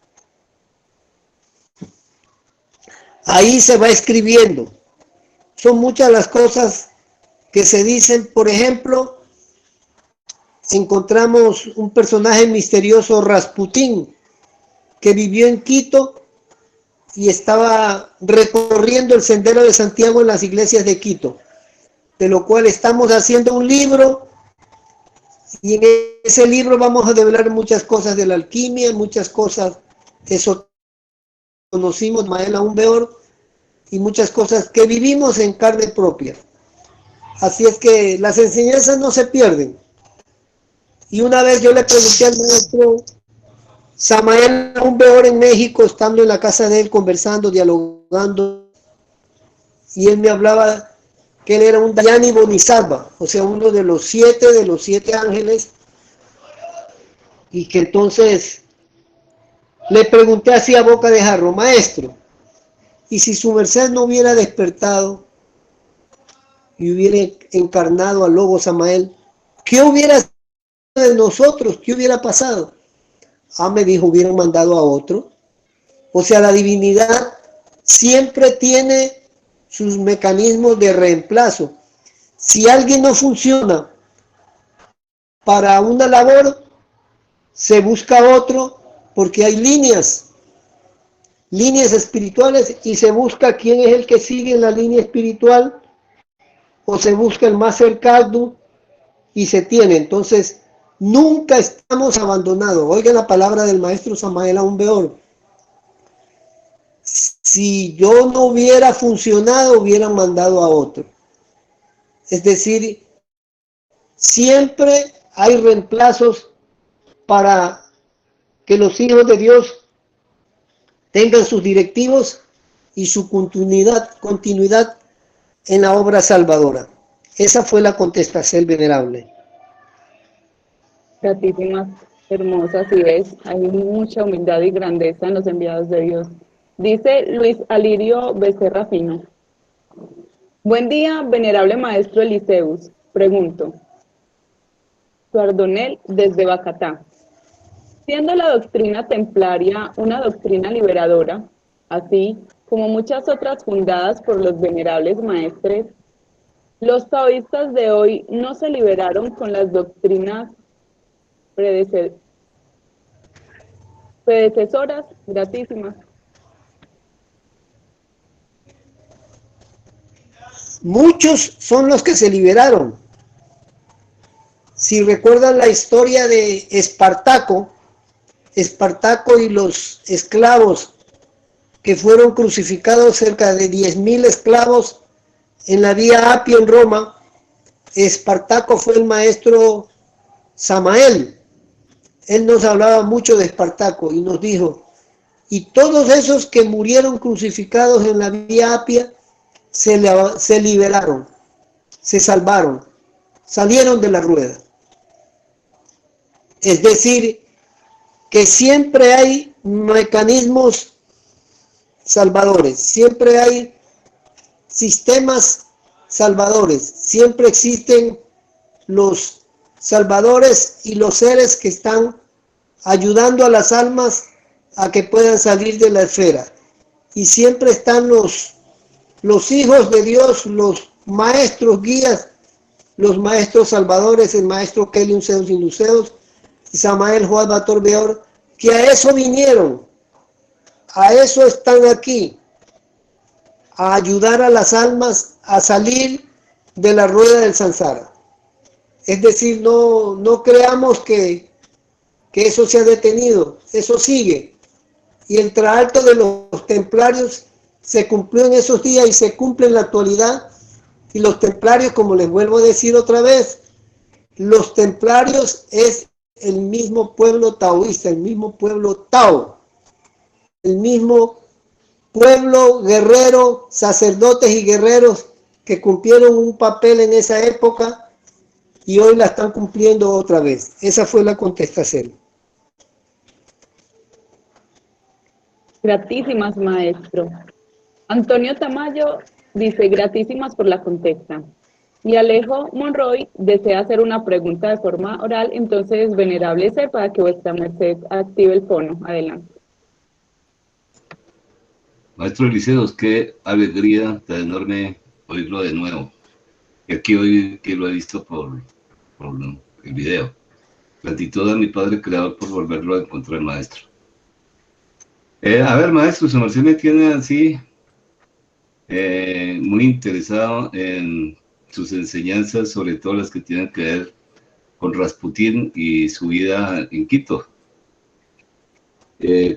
Ahí se va escribiendo. Son muchas las cosas que se dicen. Por ejemplo, encontramos un personaje misterioso, Rasputín, que vivió en Quito y estaba recorriendo el Sendero de Santiago en las iglesias de Quito, de lo cual estamos haciendo un libro, y en ese libro vamos a develar muchas cosas de la alquimia, muchas cosas que conocimos Mael Aún Beor, y muchas cosas que vivimos en carne propia. Así es que las enseñanzas no se pierden. Y una vez yo le pregunté al maestro Samael Aún Beor en México, estando en la casa de él, conversando, dialogando, y él me hablaba que él era un Dayani Bodhisattva, o sea, uno de los siete ángeles, y que entonces le pregunté así a boca de jarro: maestro, y si su merced no hubiera despertado y hubiera encarnado al Logo Samael, ¿qué hubiera sido de nosotros? ¿Qué hubiera pasado? Me dijo, hubieran mandado a otro. O sea, la divinidad siempre tiene sus mecanismos de reemplazo. Si alguien no funciona para una labor, se busca otro, porque hay líneas espirituales, y se busca quién es el que sigue en la línea espiritual, o se busca el más cercano y se tiene. Entonces, nunca estamos abandonados. Oigan la palabra del maestro Samael Aún Beor. Si yo no hubiera funcionado, hubieran mandado a otro. Es decir, siempre hay reemplazos para que los hijos de Dios tengan sus directivos y su continuidad en la obra salvadora. Esa fue la contestación venerable. Gratísimas, hermosas, y ves, hay mucha humildad y grandeza en los enviados de Dios. Dice Luis Alirio Becerra Fino. Buen día, venerable maestro Eliseus. Pregunto. Suardonel desde Bacatá. Siendo la doctrina templaria una doctrina liberadora, así como muchas otras fundadas por los venerables maestres, los taoístas de hoy no se liberaron con las doctrinas predecesoras, gratísimas. Muchos son los que se liberaron. Si recuerdan la historia de Espartaco y los esclavos que fueron crucificados, cerca de 10.000 esclavos en la Vía Apia en Roma, Espartaco fue el maestro Samael. Él nos hablaba mucho de Espartaco y nos dijo, y todos esos que murieron crucificados en la Vía Apia se liberaron, se salvaron, salieron de la rueda. Es decir, que siempre hay mecanismos salvadores, siempre hay sistemas salvadores, siempre existen los salvadores y los seres que están ayudando a las almas a que puedan salir de la esfera. Y siempre están los hijos de Dios, los maestros guías, los maestros salvadores, el maestro Kelly Zeus y Luceus, y Samael Joad Bator Beor, que a eso vinieron, a eso están aquí, a ayudar a las almas a salir de la rueda del samsara. Es decir, no creamos que eso se ha detenido, eso sigue. Y el traalto de los templarios se cumplió en esos días y se cumple en la actualidad. Y los templarios, como les vuelvo a decir otra vez, los templarios es el mismo pueblo taoísta, el mismo pueblo Tao, el mismo pueblo guerrero, sacerdotes y guerreros que cumplieron un papel en esa época y hoy la están cumpliendo otra vez. Esa fue la contestación. Gratísimas, maestro. Antonio Tamayo dice, gratísimas por la contesta. Y Alejo Monroy desea hacer una pregunta de forma oral, entonces, venerable para que vuestra merced active el fono. Adelante. Maestro Eliseos, qué alegría tan enorme oírlo de nuevo. Y aquí hoy que lo he visto por el video. Gratitud a mi Padre Creador por volverlo a encontrar, maestro. A ver, maestro, su merced me tiene así muy interesado en sus enseñanzas, sobre todo las que tienen que ver con Rasputín y su vida en Quito.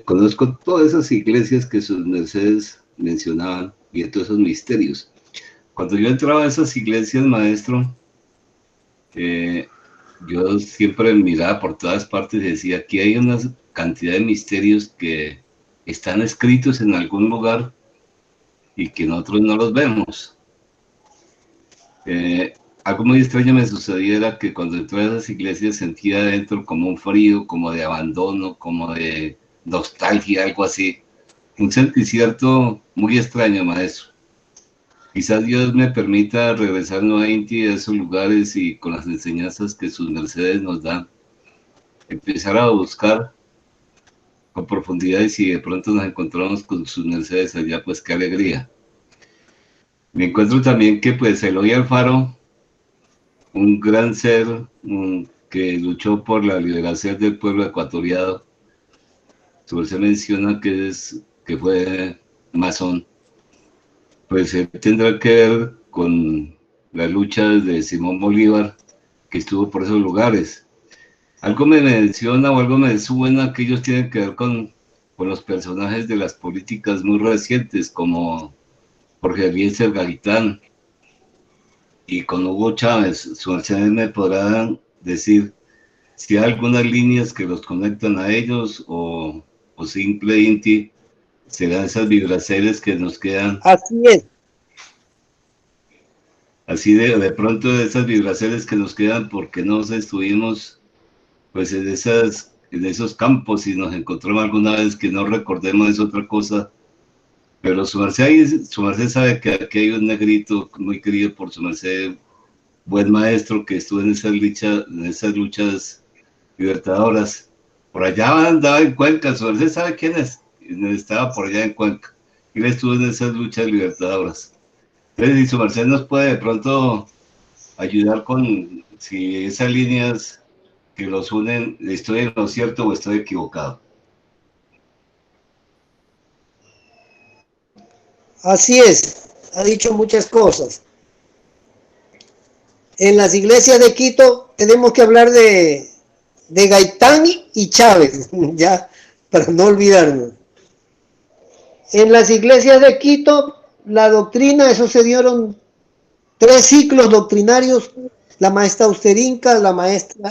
Conozco todas esas iglesias que sus mercedes mencionaban y todos esos misterios. Cuando yo entraba a esas iglesias, maestro, yo siempre miraba por todas partes y decía, aquí hay una cantidad de misterios que están escritos en algún lugar y que nosotros no los vemos. Algo muy extraño me sucedía era que cuando entré a esas iglesias sentía adentro como un frío, como de abandono, como de nostalgia, algo así. Un sentimiento muy extraño, maestro. Quizás Dios me permita regresar nuevamente a esos lugares y con las enseñanzas que sus mercedes nos dan, empezar a buscar con profundidad, y si de pronto nos encontramos con sus mercedes allá, pues qué alegría. Me encuentro también que pues Eloy Alfaro, un gran ser que luchó por la liberación del pueblo ecuatoriano, se menciona que fue masón, pues tendrá que ver con la lucha de Simón Bolívar, que estuvo por esos lugares. Algo me menciona o algo me suena que ellos tienen que ver con los personajes de las políticas muy recientes, como Jorge Eliezer Gaitán y con Hugo Chávez. Su merced me podrá decir si hay algunas líneas que los conectan a ellos o simplemente serán esas vibraciones que nos quedan. Así es. Así de pronto de esas vibraciones que nos quedan porque no estuvimos pues en esos campos y nos encontramos alguna vez que no recordemos, es otra cosa. Pero su merced sabe que aquí hay un negrito muy querido por su merced, buen maestro, que estuvo en esas luchas libertadoras. Por allá andaba en Cuenca, su merced sabe quién es, estaba por allá en Cuenca, y él estuvo en esas luchas libertadoras. Entonces, si su merced nos puede de pronto ayudar con si esas líneas que los unen, ¿estoy en lo cierto o estoy equivocado? Así es, ha dicho muchas cosas. En las iglesias de Quito tenemos que hablar de Gaitán y Chávez, ya, para no olvidarnos. En las iglesias de Quito, la doctrina, eso se dieron 3 ciclos doctrinarios, la maestra Austerinca,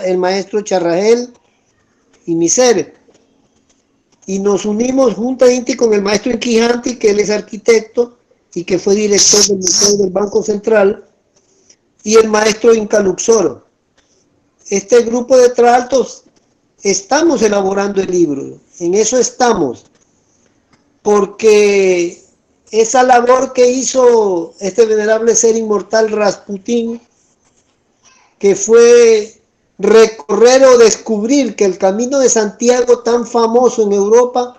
el maestro Charragel y Miser. Y nos unimos juntamente con el maestro Inquijanti, que él es arquitecto y que fue director del Museo del Banco Central, y el maestro Inca Luxoro. Este grupo de traaltos estamos elaborando el libro, en eso estamos, porque esa labor que hizo este venerable ser inmortal Rasputín, que fue recorrer o descubrir que el Camino de Santiago, tan famoso en Europa,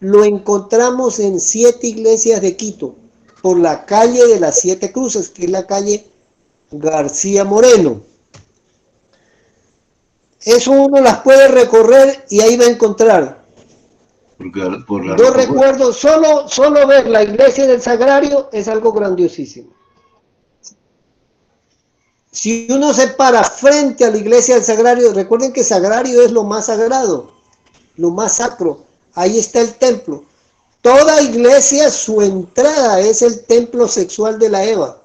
lo encontramos en 7 iglesias de Quito, por la calle de las 7 Cruces, que es la calle García Moreno. Eso uno las puede recorrer y ahí va a encontrar. Yo recuerdo, solo ver la iglesia del Sagrario es algo grandiosísimo. Si uno se para frente a la iglesia del Sagrario, recuerden que Sagrario es lo más sagrado, lo más sacro. Ahí está el templo. Toda iglesia, su entrada es el templo sexual de la Eva.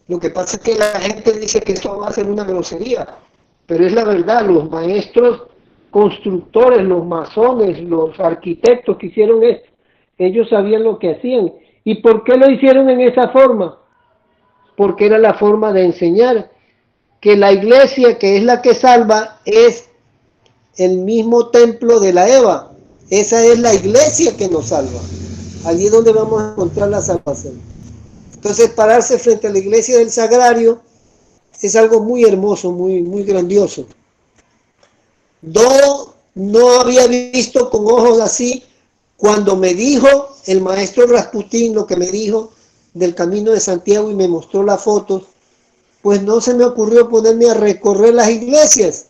Lo que pasa es que la gente dice que esto va a ser una grosería. pero es la verdad, los maestros constructores, los masones, los arquitectos que hicieron esto, ellos sabían lo que hacían. ¿Y por qué lo hicieron en esa forma? Porque era la forma de enseñar que la iglesia, que es la que salva, es el mismo templo de la Eva. Esa es la iglesia que nos salva. Allí es donde vamos a encontrar la salvación. Entonces, pararse frente a la iglesia del Sagrario es algo muy hermoso, muy grandioso. Yo no había visto con ojos así cuando me dijo el maestro Rasputín lo que me dijo del Camino de Santiago y me mostró las fotos, pues no se me ocurrió ponerme a recorrer las iglesias,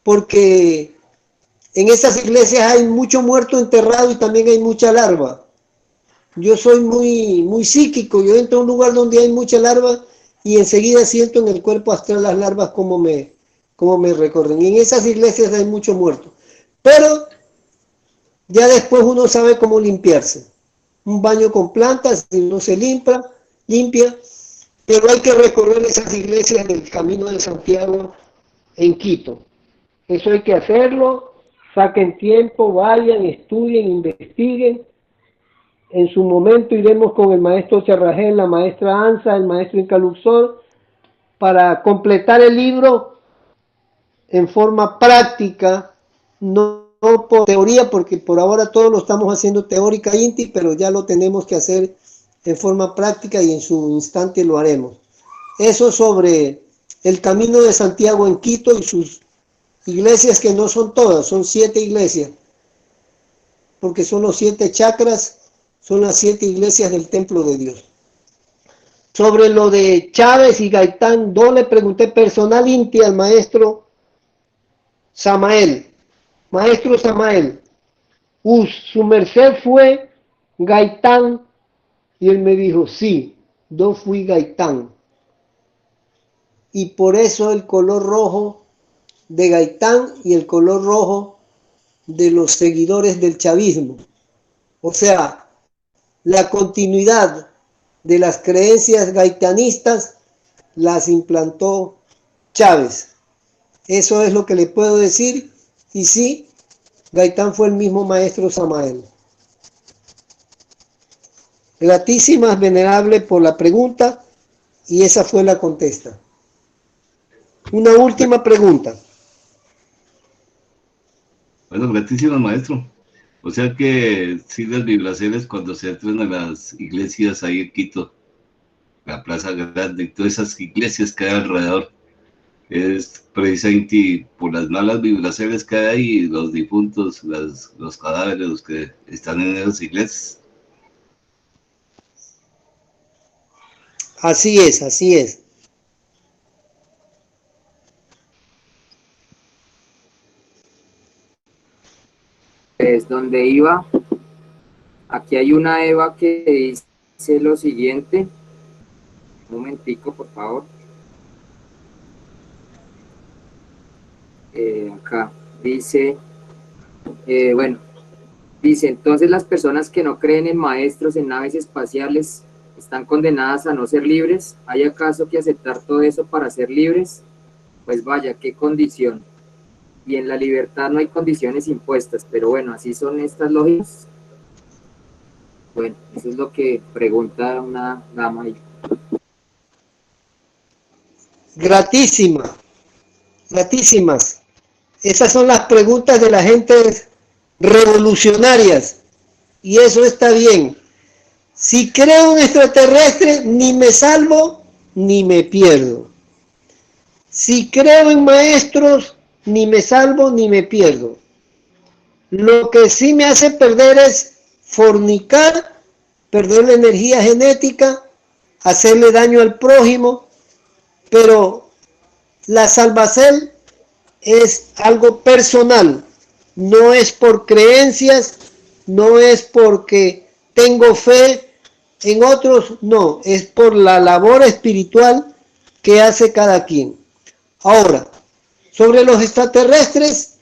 porque en esas iglesias hay mucho muerto enterrado y también hay mucha larva. Yo soy muy psíquico, yo entro a un lugar donde hay mucha larva y enseguida siento en el cuerpo astral las larvas como me recorren. Y en esas iglesias hay mucho muerto. Pero ya después uno sabe cómo limpiarse. Un baño con plantas, si no se limpia, pero hay que recorrer esas iglesias del Camino de Santiago en Quito. Eso hay que hacerlo, saquen tiempo, vayan, estudien, investiguen. En su momento iremos con el maestro Cerrajel, la maestra Ansa, el maestro Inca Luxor, para completar el libro en forma práctica, no por teoría, porque por ahora todo lo estamos haciendo teórica, Inti, pero ya lo tenemos que hacer en forma práctica y en su instante lo haremos. Eso sobre el Camino de Santiago en Quito y sus iglesias, que no son todas, son 7 iglesias, porque son los 7 chakras, son las 7 iglesias del templo de Dios. Sobre lo de Chávez y Gaitán, yo le pregunté personal, Inti, al maestro Samael. Maestro Samael, su merced fue Gaitán, y él me dijo, sí, yo fui Gaitán. Y por eso el color rojo de Gaitán y el color rojo de los seguidores del chavismo. O sea, la continuidad de las creencias gaitanistas las implantó Chávez. Eso es lo que le puedo decir. Y sí, Gaitán fue el mismo maestro Samael. Gratísimas, venerable, por la pregunta, y esa fue la contesta. Una última pregunta. Bueno, gratísimas, maestro. O sea que sí, las vibraciones cuando se entran a las iglesias ahí en Quito, la Plaza Grande y todas esas iglesias que hay alrededor, es precisamente por las malas vibraciones que hay y los difuntos, los cadáveres, los que están en esas iglesias. Así es, así es. Es donde iba. Aquí hay una Eva que dice lo siguiente. Un momentico, por favor. Acá dice, bueno, dice, entonces las personas que no creen en maestros, en naves espaciales, están condenadas a no ser libres. ¿Hay acaso que aceptar todo eso para ser libres? Pues vaya, qué condición. Y en la libertad no hay condiciones impuestas, pero bueno, así son estas lógicas. Bueno, eso es lo que pregunta una dama ahí. Gratísima, gratísimas. Esas son las preguntas de la gente revolucionarias, y eso está bien. Si creo en extraterrestre, ni me salvo ni me pierdo. Si creo en maestros, ni me salvo ni me pierdo. Lo que sí me hace perder es fornicar, perder la energía genética, hacerle daño al prójimo, pero la salvación es algo personal, no es por creencias, no es porque tengo fe en otros, no, es por la labor espiritual que hace cada quien. Ahora, sobre los extraterrestres,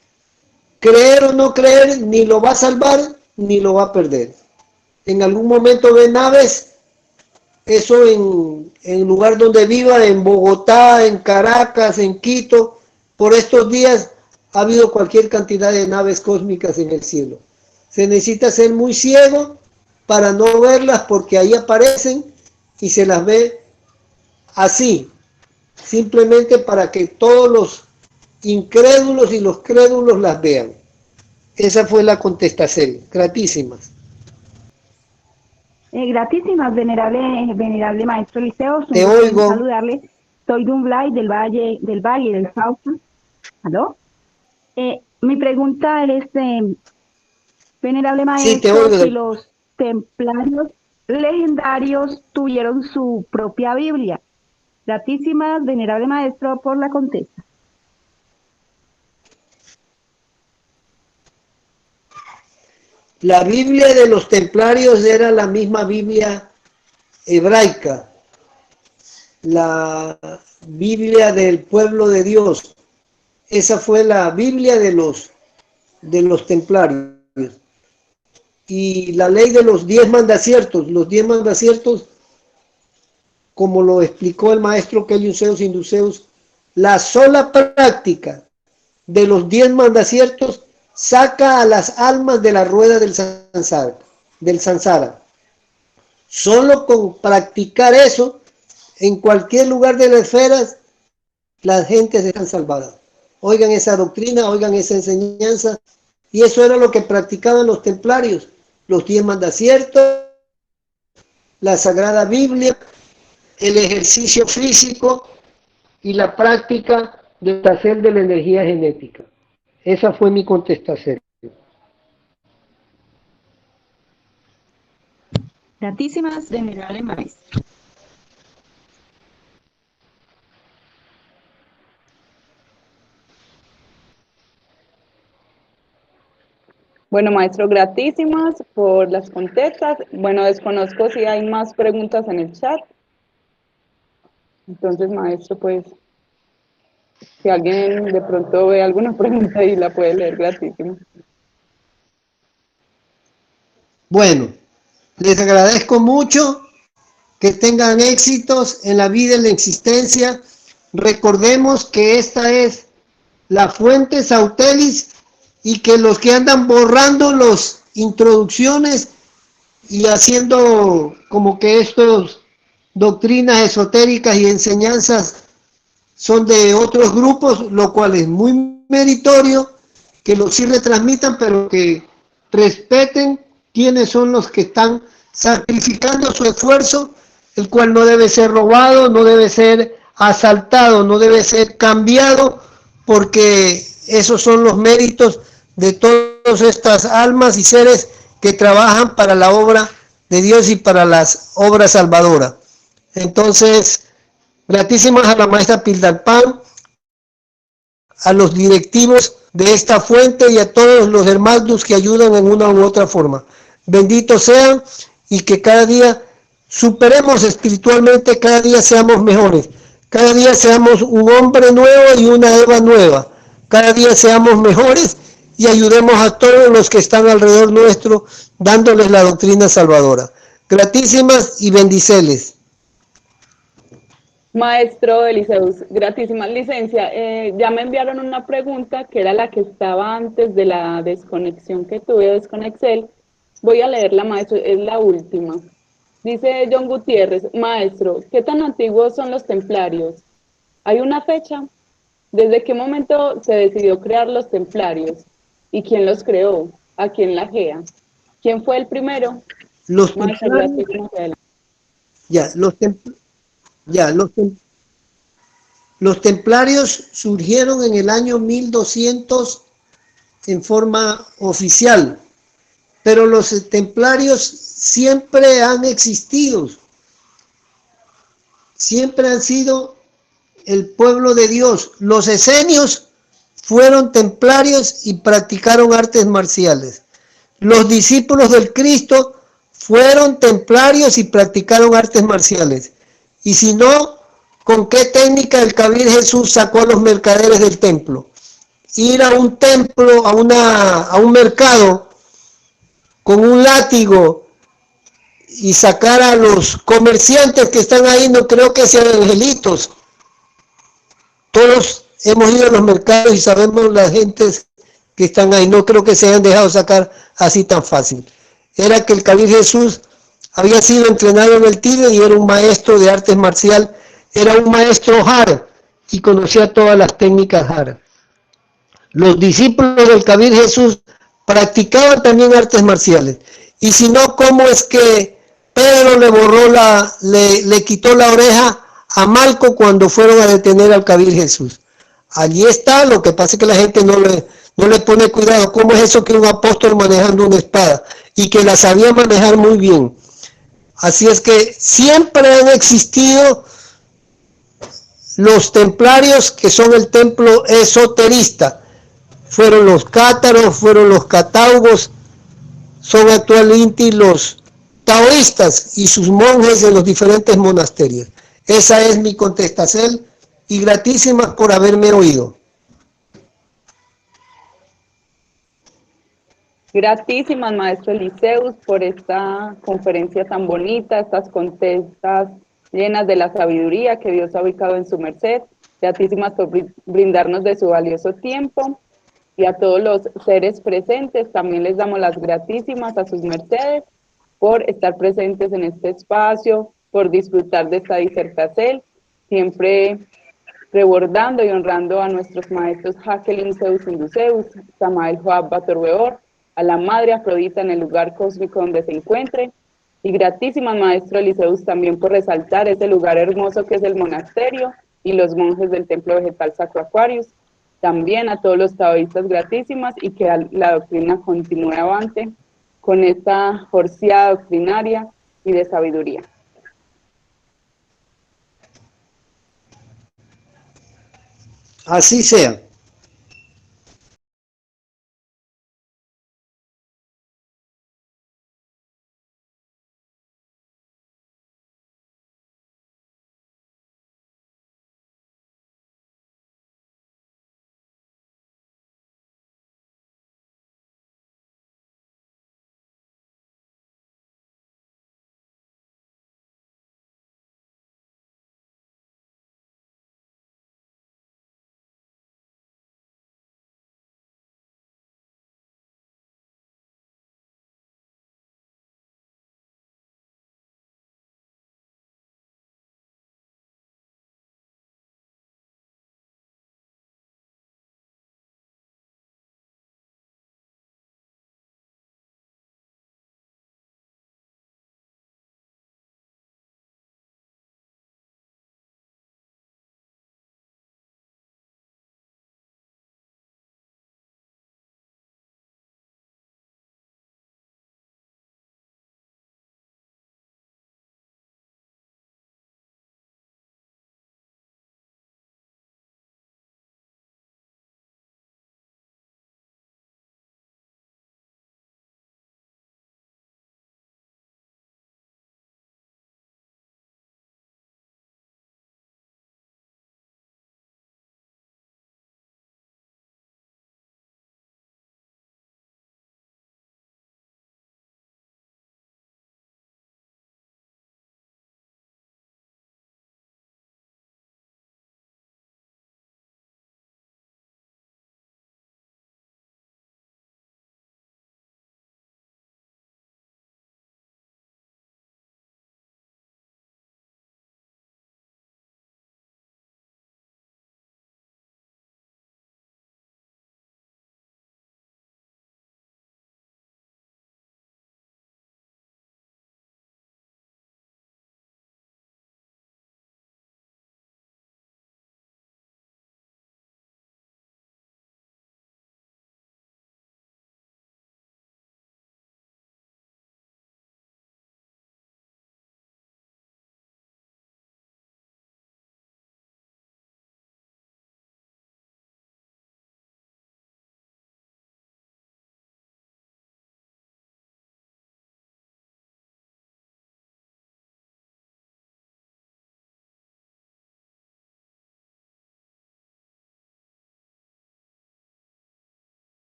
creer o no creer, ni lo va a salvar, ni lo va a perder. En algún momento ve naves eso en el lugar donde viva, en Bogotá, en Caracas, en Quito, por estos días ha habido cualquier cantidad de naves cósmicas en el cielo. Se necesita ser muy ciego para no verlas, porque ahí aparecen y se las ve así, simplemente para que todos los incrédulos y los crédulos las vean. Esa fue la contestación. Gratísimas. Gratísimas, venerable maestro Liceo. Te oigo. Saludarle. Soy Dunblay del Valle del Cauca. ¿Aló? Mi pregunta es, venerable maestro, sí, te oigo. si los templarios legendarios tuvieron su propia Biblia. Gratísimas, venerable maestro, por la contesta. La Biblia de los templarios era la misma Biblia hebraica, la Biblia del pueblo de Dios. Esa fue la Biblia de los templarios. Y la ley de los 10 mandaciertos, como lo explicó el maestro Kelly Induceus, la sola práctica de los 10 mandaciertos saca a las almas de la rueda del samsara. Solo con practicar eso, en cualquier lugar de las esferas, las gentes están salvadas. Oigan esa doctrina, oigan esa enseñanza, y eso era lo que practicaban los templarios, los 10 mandaciertos, la Sagrada Biblia, el ejercicio físico y la práctica del taller de la energía genética. Esa fue mi contestación. Gratísimas, venerable maestro. Bueno, maestro, gratísimas por las contestas. Bueno, desconozco si hay más preguntas en el chat. Entonces, maestro, pues, si alguien de pronto ve alguna pregunta y la puede leer, gratísimo. Bueno, les agradezco mucho, que tengan éxitos en la vida y en la existencia. Recordemos que esta es la fuente Sautelis y que los que andan borrando las introducciones y haciendo como que estos doctrinas esotéricas y enseñanzas son de otros grupos, lo cual es muy meritorio, que los sí retransmitan, pero que respeten quiénes son los que están sacrificando su esfuerzo, el cual no debe ser robado, no debe ser asaltado, no debe ser cambiado, porque esos son los méritos de todas estas almas y seres que trabajan para la obra de Dios y para las obras salvadoras. Entonces, gratísimas a la maestra Pildalpan, a los directivos de esta fuente y a todos los hermanos que ayudan en una u otra forma. Benditos sean y que cada día superemos espiritualmente, cada día seamos mejores, cada día seamos un hombre nuevo y una Eva nueva, cada día seamos mejores y ayudemos a todos los que están alrededor nuestro dándoles la doctrina salvadora. Gratísimas y bendiceles. Maestro Eliseus, gratísima licencia. Ya me enviaron una pregunta que era la que estaba antes de la desconexión que tuve, Desconexel. Voy a leerla, maestro, es la última. Dice John Gutiérrez, maestro, ¿qué tan antiguos son los templarios? ¿Hay una fecha? ¿Desde qué momento se decidió crear los templarios? ¿Y quién los creó? ¿A quién la GEA? ¿Quién fue el primero? Los templarios surgieron en el año 1200 en forma oficial, pero los templarios siempre han existido, siempre han sido el pueblo de Dios. Los esenios fueron templarios y practicaron artes marciales. Los discípulos del Cristo fueron templarios y practicaron artes marciales. Y si no, ¿con qué técnica el Kabir Jesús sacó a los mercaderes del templo? Ir a un templo, a un mercado, con un látigo y sacar a los comerciantes que están ahí, no creo que sean angelitos. Todos hemos ido a los mercados y sabemos las gentes que están ahí, no creo que se hayan dejado sacar así tan fácil. Era que el Kabir Jesús había sido entrenado en el Tíbet y era un maestro de artes marcial, era un maestro Har y conocía todas las técnicas Har. Los discípulos del Kabir Jesús practicaban también artes marciales. Y si no, ¿cómo es que Pedro le borró le quitó la oreja a Malco cuando fueron a detener al Kabir Jesús? Allí está, lo que pasa es que la gente no le pone cuidado. ¿Cómo es eso que un apóstol manejando una espada? Y que la sabía manejar muy bien. Así es que siempre han existido los templarios, que son el templo esoterista. Fueron los cátaros, fueron los cataugos, son actualmente los taoístas y sus monjes en los diferentes monasterios. Esa es mi contestación y gratísimas por haberme oído. Gratísimas, maestro Eliseus, por esta conferencia tan bonita, estas contestas llenas de la sabiduría que Dios ha ubicado en su merced. Gratísimas por brindarnos de su valioso tiempo. Y a todos los seres presentes también les damos las gratísimas a sus mercedes por estar presentes en este espacio, por disfrutar de esta disertación, siempre rebordando y honrando a nuestros maestros Jacqueline Zeus Induceus, Samael Joab Batorweor, a la Madre Afrodita en el lugar cósmico donde se encuentre, y gratísimas maestro Eliseus también por resaltar ese lugar hermoso que es el monasterio y los monjes del Templo Vegetal Sacro Aquarius. También a todos los taoístas gratísimas y que la doctrina continúe avante con esta jorciada doctrinaria y de sabiduría. Así sea.